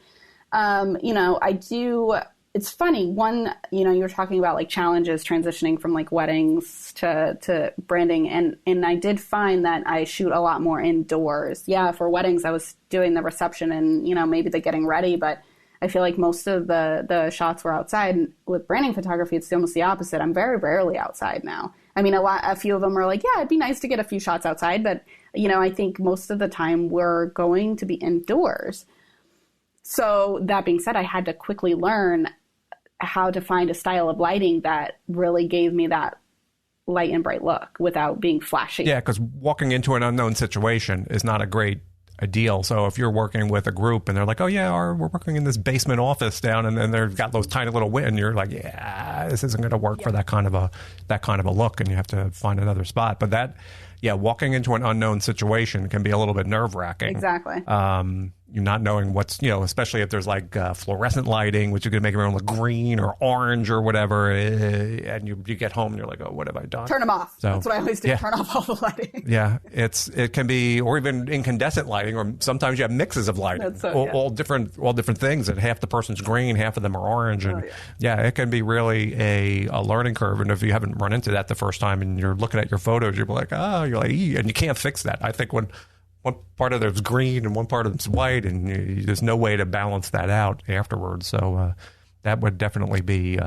It's funny. One, you're talking about like challenges transitioning from like weddings to branding. And I did find that I shoot a lot more indoors. Yeah, for weddings, I was doing the reception and, maybe the getting ready, but I feel like most of the shots were outside. And with branding photography, it's almost the opposite. I'm very rarely outside now. I mean, a few of them are like, yeah, it'd be nice to get a few shots outside. But, I think most of the time we're going to be indoors. So that being said, I had to quickly learn how to find a style of lighting that really gave me that light and bright look without being flashy. Yeah, because walking into an unknown situation is not a great deal. So if you're working with a group and they're like, oh yeah, we're working in this basement office down, and then they've got those tiny little and you're like, yeah, this isn't going to work for that kind of a look, and you have to find another spot. But that, yeah, walking into an unknown situation can be a little bit nerve-wracking. Exactly. You're not knowing what's, especially if there's like fluorescent lighting, which is going to make everyone look green or orange or whatever. And you get home and you're like, oh, what have I done? Turn them off. So, that's what I always do. Yeah. Turn off all the lighting. Yeah. It can be, or even incandescent lighting, or sometimes you have mixes of lighting, all different things. And half the person's green, half of them are orange. And it can be really a learning curve. And if you haven't run into that the first time and you're looking at your photos, you're like, oh, you're like, and you can't fix that. I think when one part of it's green and one part of it's white, and there's no way to balance that out afterwards. So that would definitely be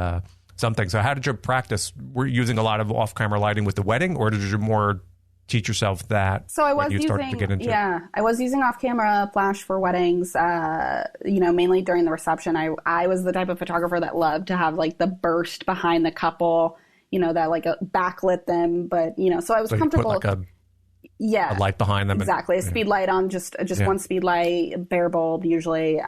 something. So how did you practice? Were you using a lot of off-camera lighting with the wedding, or did you more teach yourself that? So I was I was using off-camera flash for weddings, mainly during the reception. I was the type of photographer that loved to have like the burst behind the couple, that like backlit them. But, so I was comfortable. You put like a light behind them. Exactly. A speed light on, just one speed light, bare bulb usually.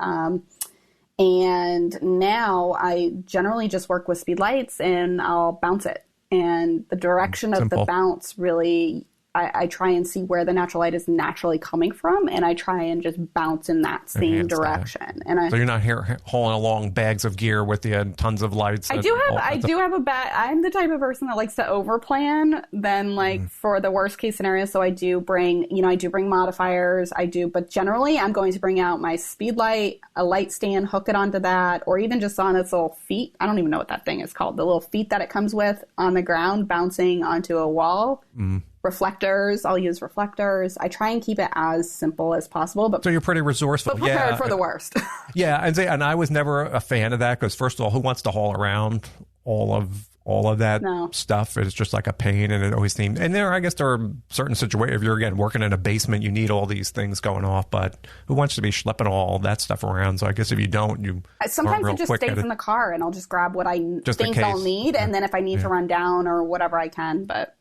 And now I generally just work with speed lights and I'll bounce it. And the direction of the bounce really, I try and see where the natural light is naturally coming from, and I try and just bounce in that same direction. And so you're not here hauling along bags of gear with you and tons of lights. I do have a bag. I'm the type of person that likes to overplan than for the worst case scenario. So I do bring modifiers. But generally I'm going to bring out my speed light, a light stand, hook it onto that, or even just on its little feet. I don't even know what that thing is called. The little feet that it comes with on the ground, bouncing onto a wall. Reflectors. I'll use reflectors. I try and keep it as simple as possible. But so you're pretty resourceful. But prepared for the worst. Yeah, and I was never a fan of that, because first of all, who wants to haul around all of that stuff? It's just like a pain, and it always seemed. And I guess there are certain situations. If you're again working in a basement, you need all these things going off. But who wants to be schlepping all that stuff around? So I guess if you don't, you sometimes it just stays in the car, and I'll just grab what I think I'll need, and then if I need to run down or whatever I can, but.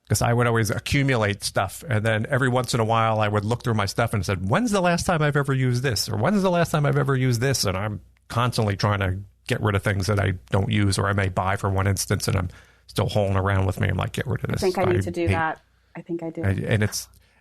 Because I would always accumulate stuff, and then every once in a while I would look through my stuff and said, when's the last time I've ever used this? Or when's the last time I've ever used this? And I'm constantly trying to get rid of things that I don't use, or I may buy for one instance, and I'm still hauling around with me. I'm like, get rid of this. I think I need to do that. I think I do.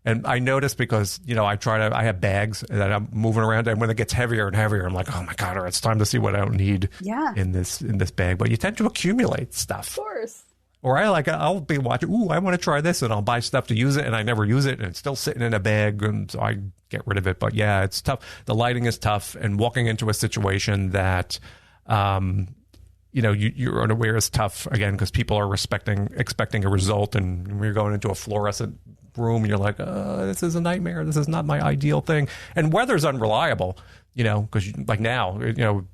And I noticed because, I have bags that I'm moving around, and when it gets heavier and heavier, I'm like, oh my God, it's time to see what I don't need in this bag. But you tend to accumulate stuff. Of course. Or I'll be watching, I want to try this, and I'll buy stuff to use it, and I never use it, and it's still sitting in a bag, and so I get rid of it. But yeah, it's tough. The lighting is tough, and walking into a situation that, you're unaware is tough, again, because people are expecting a result, and when you're going into a fluorescent room, and you're like, this is a nightmare. This is not my ideal thing. And weather's unreliable. Because like now,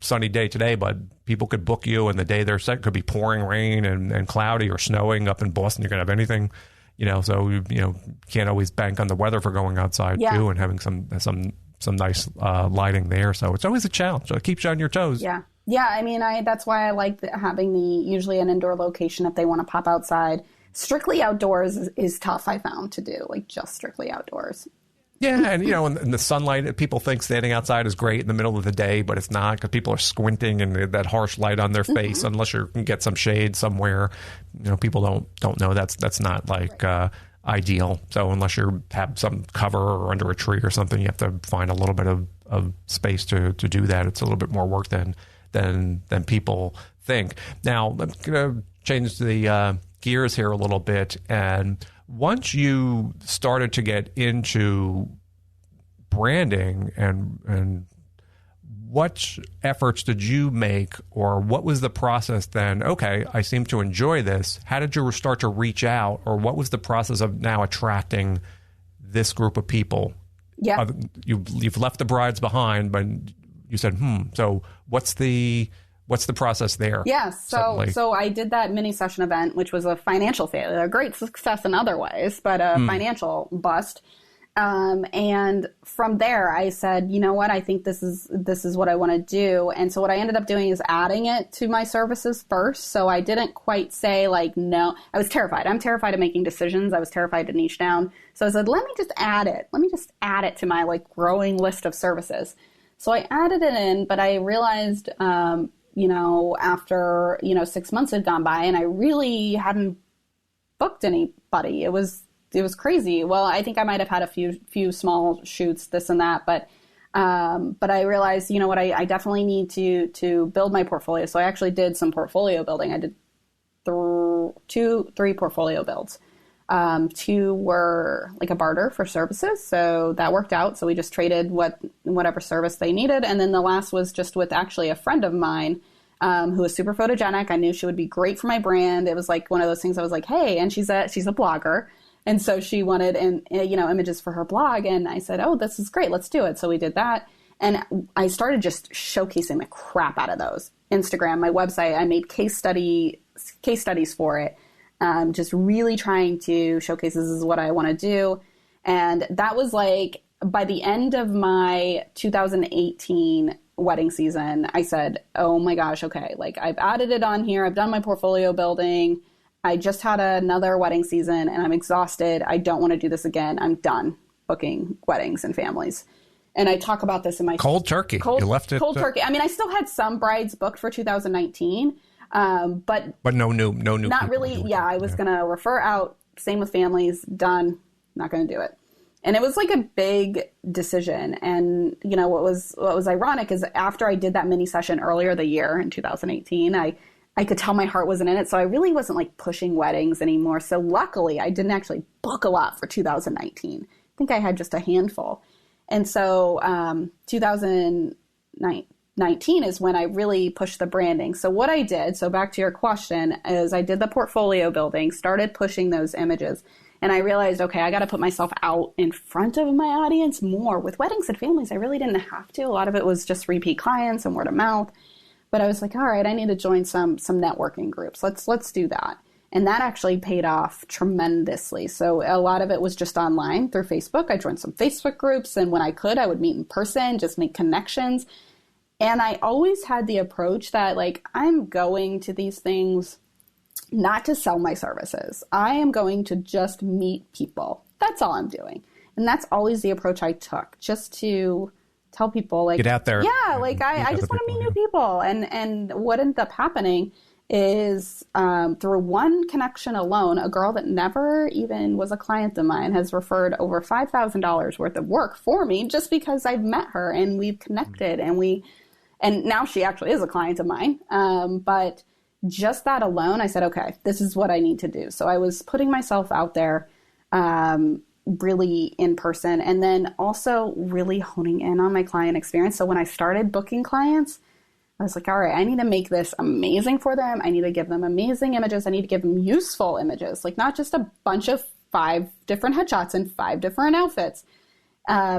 sunny day today, but people could book you, and the day they're set could be pouring rain and cloudy or snowing up in Boston. You can have anything, so you can't always bank on the weather for going outside too, and having some nice lighting there. So it's always a challenge. So it keeps you on your toes. Yeah. Yeah. I mean, that's why I like having usually an indoor location if they want to pop outside. Strictly outdoors is tough, I found, to do, like just strictly outdoors. Yeah, and in the sunlight, people think standing outside is great in the middle of the day, but it's not, because people are squinting and that harsh light on their face. Unless you can get some shade somewhere. People don't know that's not like ideal. So unless you have some cover or under a tree or something, you have to find a little bit of space to do that. It's a little bit more work than people think. Now, I'm going to change the gears here a little bit, and once you started to get into branding, and what efforts did you make, or what was the process then? Okay, I seem to enjoy this. How did you start to reach out, or what was the process of now attracting this group of people? Yeah, you've left the brides behind, but you said, so what's the process there? Yeah, so I did that mini session event, which was a financial failure, a great success in other ways, but a financial bust. And from there, I said, you know what, I think this is what I want to do. And so what I ended up doing is adding it to my services first. So I didn't quite say like, no, I was terrified. I'm terrified of making decisions. I was terrified to niche down. So I said, let me just add it. Let me just add it to my like growing list of services. So I added it in, but I realized, after, 6 months had gone by and I really hadn't booked anybody. It was crazy. Well, I think I might have had a few small shoots, this and that, but I realized, you know what, I definitely need to build my portfolio. So I actually did some portfolio building. I did three portfolio builds. 2 were like a barter for services. So that worked out. So we just traded whatever service they needed. And then the last was just with actually a friend of mine, who was super photogenic. I knew she would be great for my brand. It was like one of those things I was like, hey, and she's a blogger. And so she wanted, images for her blog. And I said, oh, this is great. Let's do it. So we did that. And I started just showcasing the crap out of those. Instagram, my website, I made case studies for it. Just really trying to showcase this is what I want to do. And that was like, by the end of my 2018 wedding season, I said, oh my gosh, okay, like I've added it on here. I've done my portfolio building. I just had another wedding season and I'm exhausted. I don't want to do this again. I'm done booking weddings and families. And I talk about this in my cold turkey. You left it cold turkey. I mean, I still had some brides booked for 2019. But no new. Not really. Yeah, I was going to refer out. Same with families. Done. Not going to do it. And it was like a big decision. And what was ironic is after I did that mini session earlier the year in 2018, I could tell my heart wasn't in it. So I really wasn't like pushing weddings anymore. So luckily, I didn't actually book a lot for 2019. I think I had just a handful. And so 2019 is when I really pushed the branding. So what I did, so back to your question, is I did the portfolio building, started pushing those images, and I realized, okay, I got to put myself out in front of my audience more. With weddings and families, I really didn't have to. A lot of it was just repeat clients and word of mouth. But I was like, all right, I need to join some networking groups. Let's do that. And that actually paid off tremendously. So a lot of it was just online through Facebook. I joined some Facebook groups, and when I could, I would meet in person, just make connections. And I always had the approach that, like, I'm going to these things not to sell my services. I am going to just meet people. That's all I'm doing. And that's always the approach I took, just to tell people, like, get out there. Yeah, like I just want to meet new people. And what ended up happening is through one connection alone, a girl that never even was a client of mine has referred over $5,000 worth of work for me just because I've met her and we've connected and now she actually is a client of mine. But just that alone, I said, okay, this is what I need to do. So I was putting myself out there really in person, and then also really honing in on my client experience. So when I started booking clients, I was like, all right, I need to make this amazing for them. I need to give them amazing images. I need to give them useful images, like not just a bunch of 5 different headshots and 5 different outfits.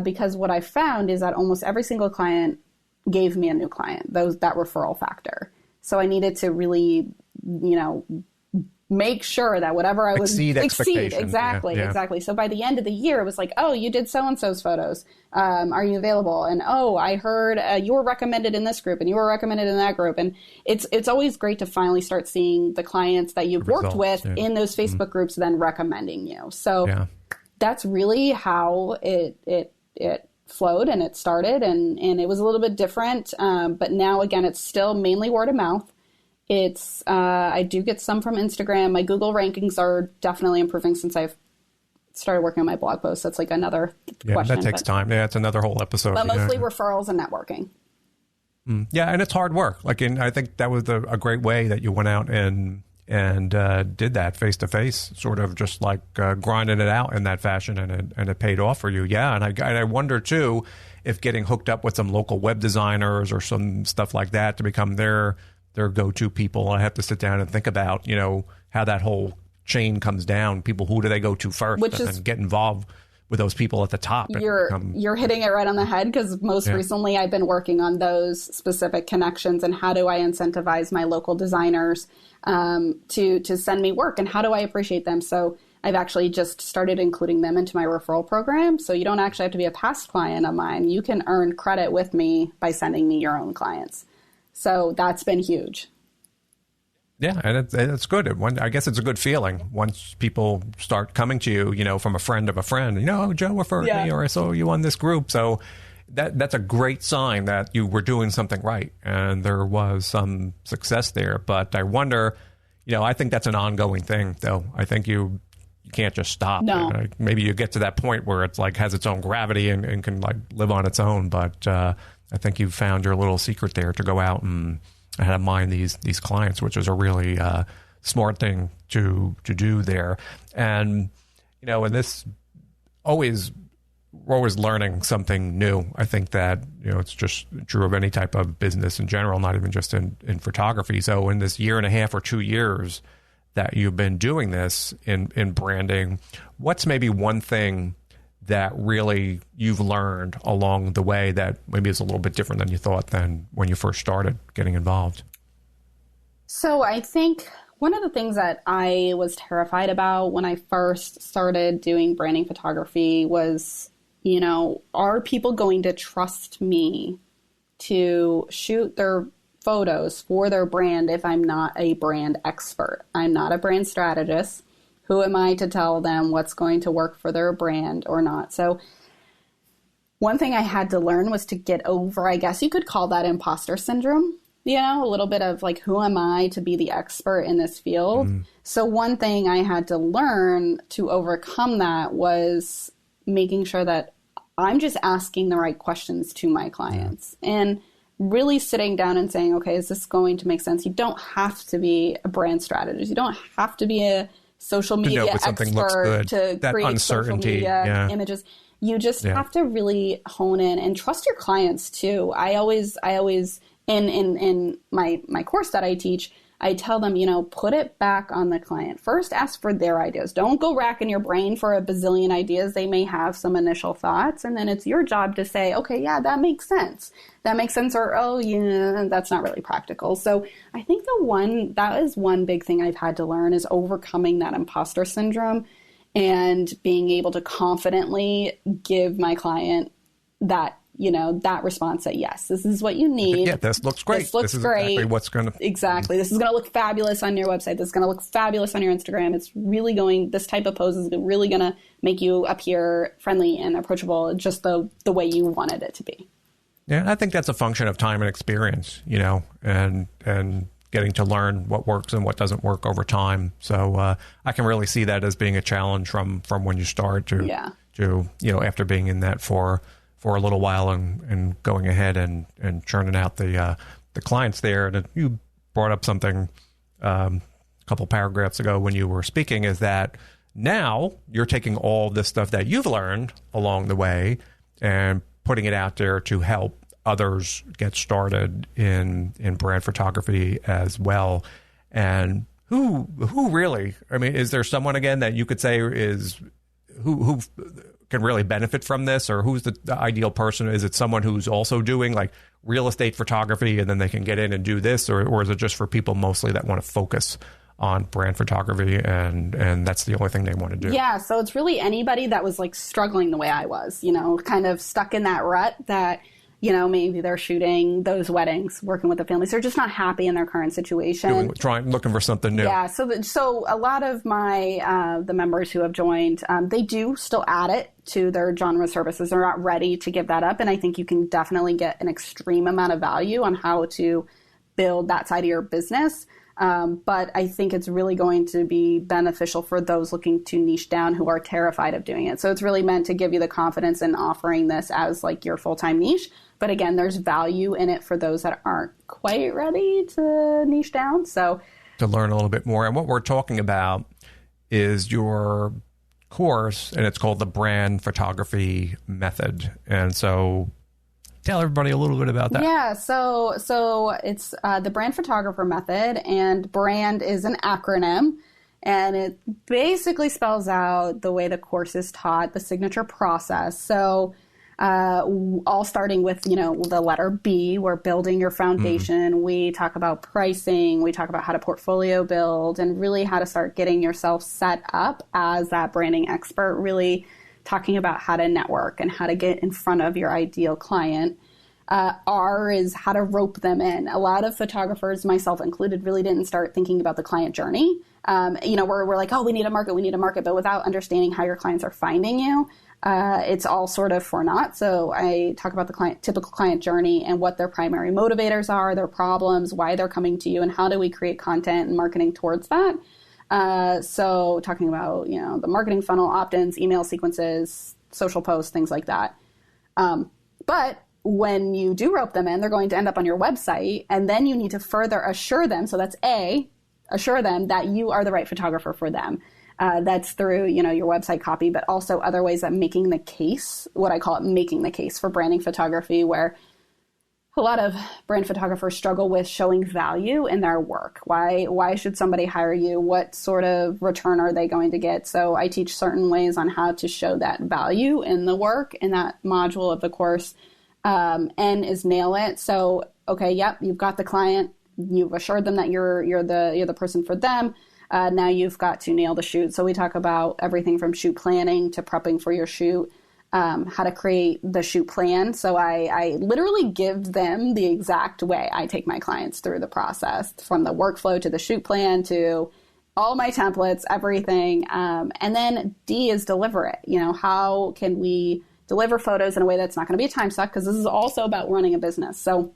Because what I found is that almost every single client gave me a new client, that referral factor. So I needed to really, make sure that whatever I was exceed expectations. Exactly. So by the end of the year, it was like, oh, you did so-and-so's photos. Are you available? And oh, I heard you were recommended in this group and you were recommended in that group. And it's always great to finally start seeing the clients that you've worked with in those Facebook groups then recommending you. So that's really how it flowed and it started, and it was a little bit different. But now again, it's still mainly word of mouth. It's I do get some from Instagram. My Google rankings are definitely improving since I've started working on my blog posts. That's like another question. That takes time. Yeah, it's another whole episode. But mostly referrals and networking. Yeah, and it's hard work. And I think that was a great way that you went out and did that face to face, sort of just like grinding it out in that fashion, and it paid off for you. Yeah, and I wonder too if getting hooked up with some local web designers or some stuff like that to become their go-to people. I have to sit down and think about how that whole chain comes down. People, who do they go to first, and get involved with those people at the top. You're hitting it right on the head, because most recently I've been working on those specific connections and how do I incentivize my local designers to send me work, and how do I appreciate them. So I've actually just started including them into my referral program. So you don't actually have to be a past client of mine. You can earn credit with me by sending me your own clients. So that's been huge. Yeah, and it's good. I guess it's a good feeling once people start coming to you, you know, from a friend of a friend. You know, Joe referred me, or I saw you on this group. So that's a great sign that you were doing something right and there was some success there. But I wonder, you know, I think that's an ongoing thing, though. I think you can't just stop. No. Maybe you get to that point where it's like has its own gravity and can like live on its own. But I think you've found your little secret there to go out and have mind these clients, which is a really smart thing to do there. And, you know, and this we're always learning something new. I think that, you know, it's just true of any type of business in general, not even just in photography. So in this year and a half or 2 years that you've been doing this in branding, what's maybe one thing that really you've learned along the way that maybe is a little bit different than you thought than when you first started getting involved? So I think one of the things that I was terrified about when I first started doing branding photography was, you know, are people going to trust me to shoot their photos for their brand if I'm not a brand expert? I'm not a brand strategist. Who am I to tell them what's going to work for their brand or not? So one thing I had to learn was to get over, I guess you could call that imposter syndrome, you know, a little bit of like, who am I to be the expert in this field? So one thing I had to learn to overcome that was making sure that I'm just asking the right questions to my clients and really sitting down and saying, okay, is this going to make sense? You don't have to be a brand strategist. You don't have to be a social media expert to that create uncertainty, social media images. You just have to really hone in and trust your clients too. I always in my course that I teach, I tell them, you know, put it back on the client. First, ask for their ideas. Don't go racking your brain for a bazillion ideas. They may have some initial thoughts, and then it's your job to say, okay, yeah, that makes sense. That makes sense, or, oh, yeah, that's not really practical. So I think that is one big thing I've had to learn is overcoming that imposter syndrome and being able to confidently give my client that, you know, that response that, yes, this is what you need. Yeah, this looks great. This looks is great. Exactly what's going to... Exactly. This is going to look fabulous on your website. This is going to look fabulous on your Instagram. It's really this type of pose is really going to make you appear friendly and approachable, just the way you wanted it to be. Yeah, I think that's a function of time and experience, you know, and getting to learn what works and what doesn't work over time. So I can really see that as being a challenge from when you start to, you know, after being in that for a little while and going ahead and churning out the clients there. And you brought up something a couple paragraphs ago when you were speaking, is that now you're taking all this stuff that you've learned along the way and putting it out there to help others get started in brand photography as well. And who really, I mean, is there someone again that you could say is who can really benefit from this, or who's the ideal person? Is it someone who's also doing like real estate photography and then they can get in and do this, or is it just for people mostly that want to focus on brand photography and that's the only thing they want to do? Yeah, so it's really anybody that was like struggling the way I was, you know, kind of stuck in that rut that, you know, maybe they're shooting those weddings, working with the families. They're just not happy in their current situation. Looking for something new. Yeah. So a lot of my, the members who have joined, they do still add it to their genre services. They're not ready to give that up. And I think you can definitely get an extreme amount of value on how to build that side of your business. But I think it's really going to be beneficial for those looking to niche down who are terrified of doing it. So it's really meant to give you the confidence in offering this as like your full-time niche. But again, there's value in it for those that aren't quite ready to niche down. So to learn a little bit more. And what we're talking about is your course, and it's called the Brand Photography Method. And so tell everybody a little bit about that. Yeah, so it's the Brand Photographer Method, and brand is an acronym, and it basically spells out the way the course is taught, the signature process. So all starting with, the letter B. We're building your foundation. We talk about pricing. We talk about how to portfolio build and really how to start getting yourself set up as that branding expert, really talking about how to network and how to get in front of your ideal client. R is how to rope them in. A lot of photographers, myself included, really didn't start thinking about the client journey. We're like, oh, we need a market, but without understanding how your clients are finding you, it's all sort of for naught. So I talk about the typical client journey and what their primary motivators are, their problems, why they're coming to you, and how do we create content and marketing towards that. So talking about, the marketing funnel, opt-ins, email sequences, social posts, things like that. But when you do rope them in, they're going to end up on your website, and then you need to further assure them. So that's assure them that you are the right photographer for them. That's through, your website copy, but also other ways of making the case, what I call it, making the case for branding photography, where a lot of brand photographers struggle with showing value in their work. Why should somebody hire you? What sort of return are they going to get? So I teach certain ways on how to show that value in the work in that module of the course. N is nail it. So, okay, yep, you've got the client. You've assured them that you're the person for them. Now you've got to nail the shoot. So we talk about everything from shoot planning to prepping for your shoot, how to create the shoot plan. So I literally give them the exact way I take my clients through the process, from the workflow to the shoot plan to all my templates, everything. And then D is deliver it. How can we deliver photos in a way that's not going to be a time suck? Because this is also about running a business. So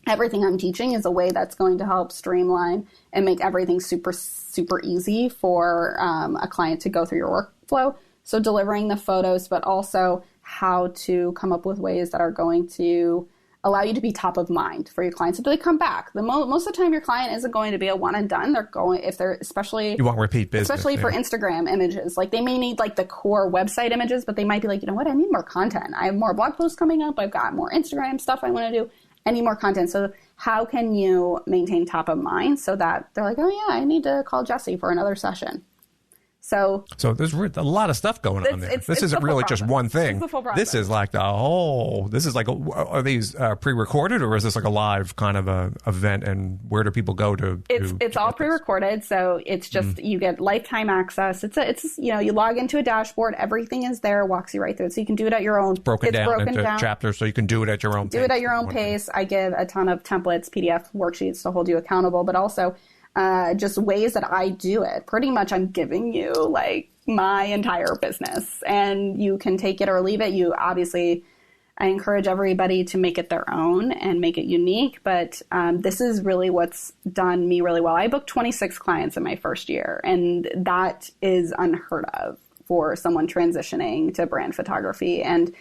everything I'm teaching is a way that's going to help streamline and make everything super, super easy for a client to go through your workflow. So delivering the photos, but also how to come up with ways that are going to allow you to be top of mind for your clients if they come back. Most of the time, your client isn't going to be a one and done. They're going, if they're especially you want repeat business, especially for Instagram images. Like they may need like the core website images, but they might be like, I need more content. I have more blog posts coming up. I've got more Instagram stuff I want to do. I need more content. So how can you maintain top of mind so that they're like, oh yeah, I need to call Jessie for another session. So there's a lot of stuff going on there. This isn't really just one thing. This is like are these pre-recorded, or is this like a live kind of a event, and where do people go to? It's all pre-recorded. So it's just, you get lifetime access. It's you log into a dashboard, everything is there, walks you right through it. So you can do it at your own. It's broken down into chapters, so you can do it at your own pace. Do it at your own pace. I give a ton of templates, PDF worksheets to hold you accountable, but also just ways that I do it. Pretty much I'm giving you like my entire business, and you can take it or leave it. I encourage everybody to make it their own and make it unique, but this is really what's done me really well. I booked 26 clients in my first year, and that is unheard of for someone transitioning to brand photography. And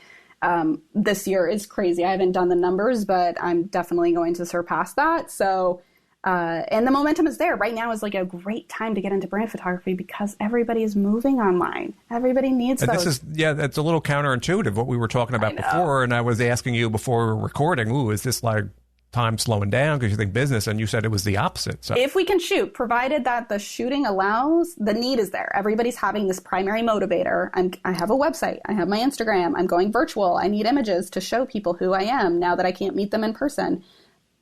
this year is crazy. I haven't done the numbers, but I'm definitely going to surpass that. So and the momentum is there. Right now is like a great time to get into brand photography because everybody is moving online. Everybody needs those. That's a little counterintuitive, what we were talking about before. And I was asking you before we were recording, is this like time slowing down because you think business? And you said it was the opposite. So if we can shoot, provided that the shooting allows, the need is there. Everybody's having this primary motivator. I have a website. I have my Instagram. I'm going virtual. I need images to show people who I am now that I can't meet them in person.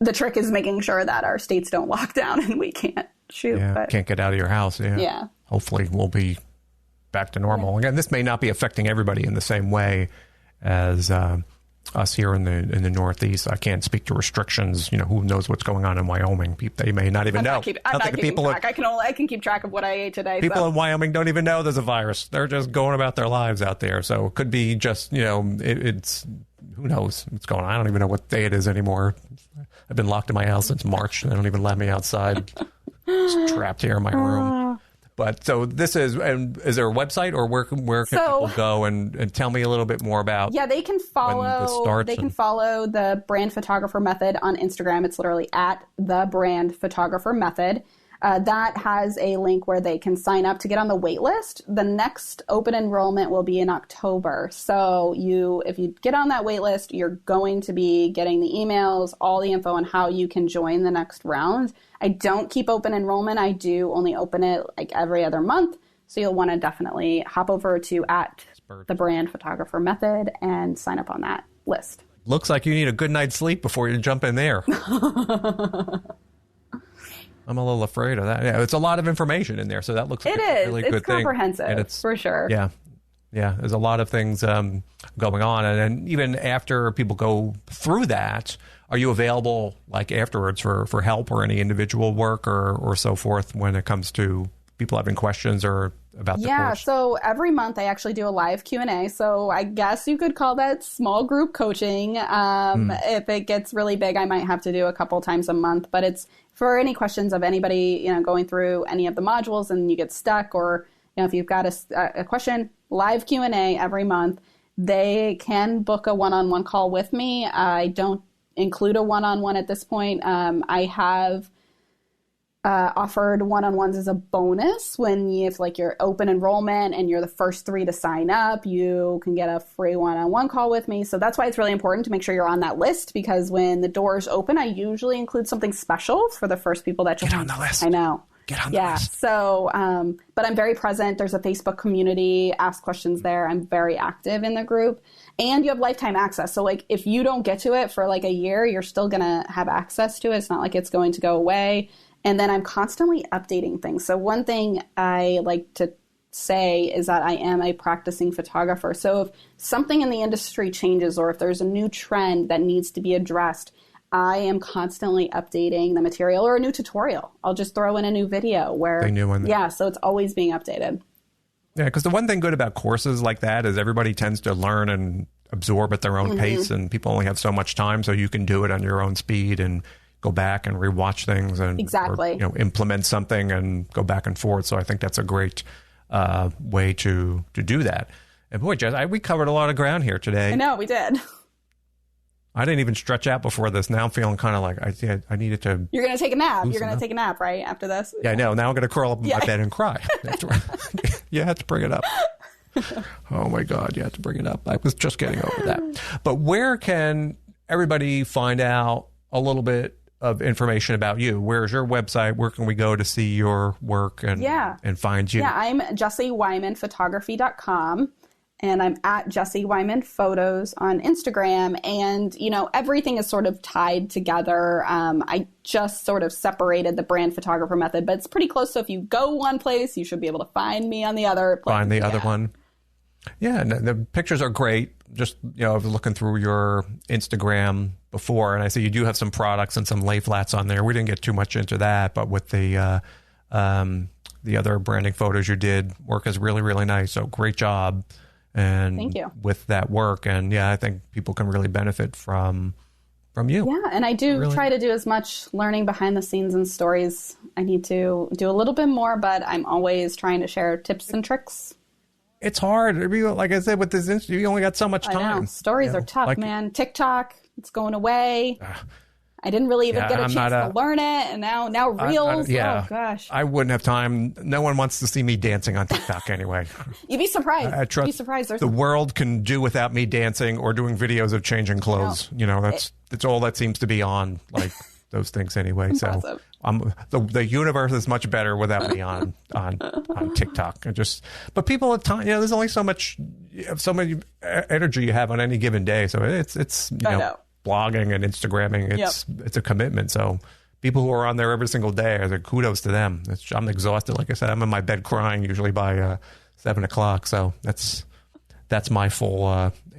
The trick is making sure that our states don't lock down and we can't shoot. Yeah, can't get out of your house. Yeah. Hopefully we'll be back to normal. Again, this may not be affecting everybody in the same way as us here in the Northeast. I can't speak to restrictions. Who knows what's going on in Wyoming? They may not even know. I'm not keeping track. I can keep track of what I ate today. People in Wyoming don't even know there's a virus. They're just going about their lives out there. So it could be just, it's who knows what's going on. I don't even know what day it is anymore. I've been locked in my house since March, and they don't even let me outside. Just trapped here in my room. But so this is there a website, or where can people go and tell me a little bit more about? Yeah, they can follow. They can follow the Brand Photographer Method on Instagram. It's literally at the Brand Photographer Method. That has a link where they can sign up to get on the wait list. The next open enrollment will be in October. So if you get on that wait list, you're going to be getting the emails, all the info on how you can join the next round. I don't keep open enrollment. I do only open it like every other month. So you'll want to definitely hop over to at the Brand Photographer Method and sign up on that list. Looks like you need a good night's sleep before you jump in there. I'm a little afraid of that. Yeah, it's a lot of information in there, so that looks like a really good thing. It's comprehensive, and it's, for sure. Yeah. Yeah, there's a lot of things going on. And then even after people go through that, are you available like afterwards for help or any individual work or so forth when it comes to people having questions or about the course? Yeah, so every month I actually do a live Q&A. So I guess you could call that small group coaching. If it gets really big, I might have to do a couple times a month. But it's for any questions of anybody, going through any of the modules and you get stuck, or if you've got a question, live Q&A every month. They can book a one-on-one call with me. I don't include a one-on-one at this point. I have offered one-on-ones as a bonus when if your open enrollment and you're the first 3 to sign up, you can get a free one-on-one call with me. So that's why it's really important to make sure you're on that list, because when the doors open, I usually include something special for the first people that get on the list. I know. Get on the list. So, but I'm very present. There's a Facebook community, ask questions there. I'm very active in the group, and you have lifetime access. So if you don't get to it for a year, you're still going to have access to it. It's not like it's going to go away. And then I'm constantly updating things. So one thing I like to say is that I am a practicing photographer. So if something in the industry changes, or if there's a new trend that needs to be addressed, I am constantly updating the material, or a new tutorial. I'll just throw in a new video where, so it's always being updated. Yeah, because the one thing good about courses like that is everybody tends to learn and absorb at their own pace, and people only have so much time, so you can do it on your own speed and go back and rewatch things and or, implement something and go back and forth. So I think that's a great way to do that. And boy, Jess, we covered a lot of ground here today. I know, we did. I didn't even stretch out before this. Now I'm feeling kind of like I needed to. You're going to take a nap. You're going to take a nap, right, after this? Yeah, I know. Now I'm going to curl up in my bed and cry. You have to bring it up. Oh, my God. You have to bring it up. I was just getting over that. But where can everybody find out a little bit of information about you? Where's your website? Where can we go to see your work and find you? Yeah, I'm JessieWymanPhotography.com. And I'm at Jessie Wyman Photos on Instagram. And, everything is sort of tied together. I just sort of separated the Brand Photographer Method, but it's pretty close. So if you go one place, you should be able to find me on the other place. Find the other one. Yeah, and the pictures are great. Just, I was looking through your Instagram before, and I see you do have some products and some lay flats on there. We didn't get too much into that, but with the other branding photos you did, work is really, really nice. So great job. And thank you. With that work. And I think people can really benefit from you. Yeah. And I do try to do as much learning behind the scenes and stories. I need to do a little bit more, but I'm always trying to share tips and tricks. It's hard. Like I said, with this institute, you only got so much time. I know. Stories are tough, man. TikTok, it's going away. I didn't really even get a chance to learn it, and now Reels. Oh, gosh. I wouldn't have time. No one wants to see me dancing on TikTok anyway. You'd be surprised. You'd be surprised. The world can do without me dancing or doing videos of changing clothes. That's all that seems to be on, those things anyway. Impressive. So the universe is much better without me on TikTok. But people at times, there's only so much energy you have on any given day. So it's blogging and Instagramming, it's a commitment. So people who are on there every single day, kudos to them. I'm exhausted. Like I said, I'm in my bed crying usually by 7 o'clock. So that's my full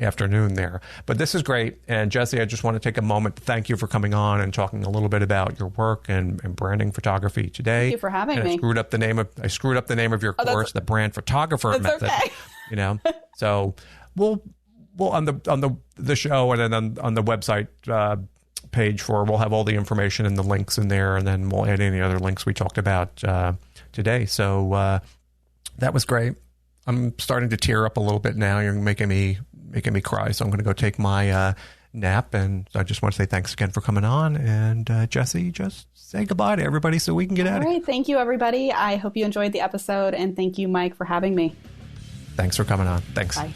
afternoon there. But this is great. And Jessie, I just want to take a moment to thank you for coming on and talking a little bit about your work and branding photography today. Thank you for having me. I screwed up the name of your course, the Brand Photographer Method. Okay. So we'll on the show and then on the website page we'll have all the information and the links in there, and then we'll add any other links we talked about today. So that was great. I'm starting to tear up a little bit now. You're making me cry, so I'm going to go take my nap. And I just want to say thanks again for coming on. And Jessie, just say goodbye to everybody so we can get out of here. All right. Thank you, everybody. I hope you enjoyed the episode, and thank you, Mike, for having me. Thanks for coming on. Thanks. Bye.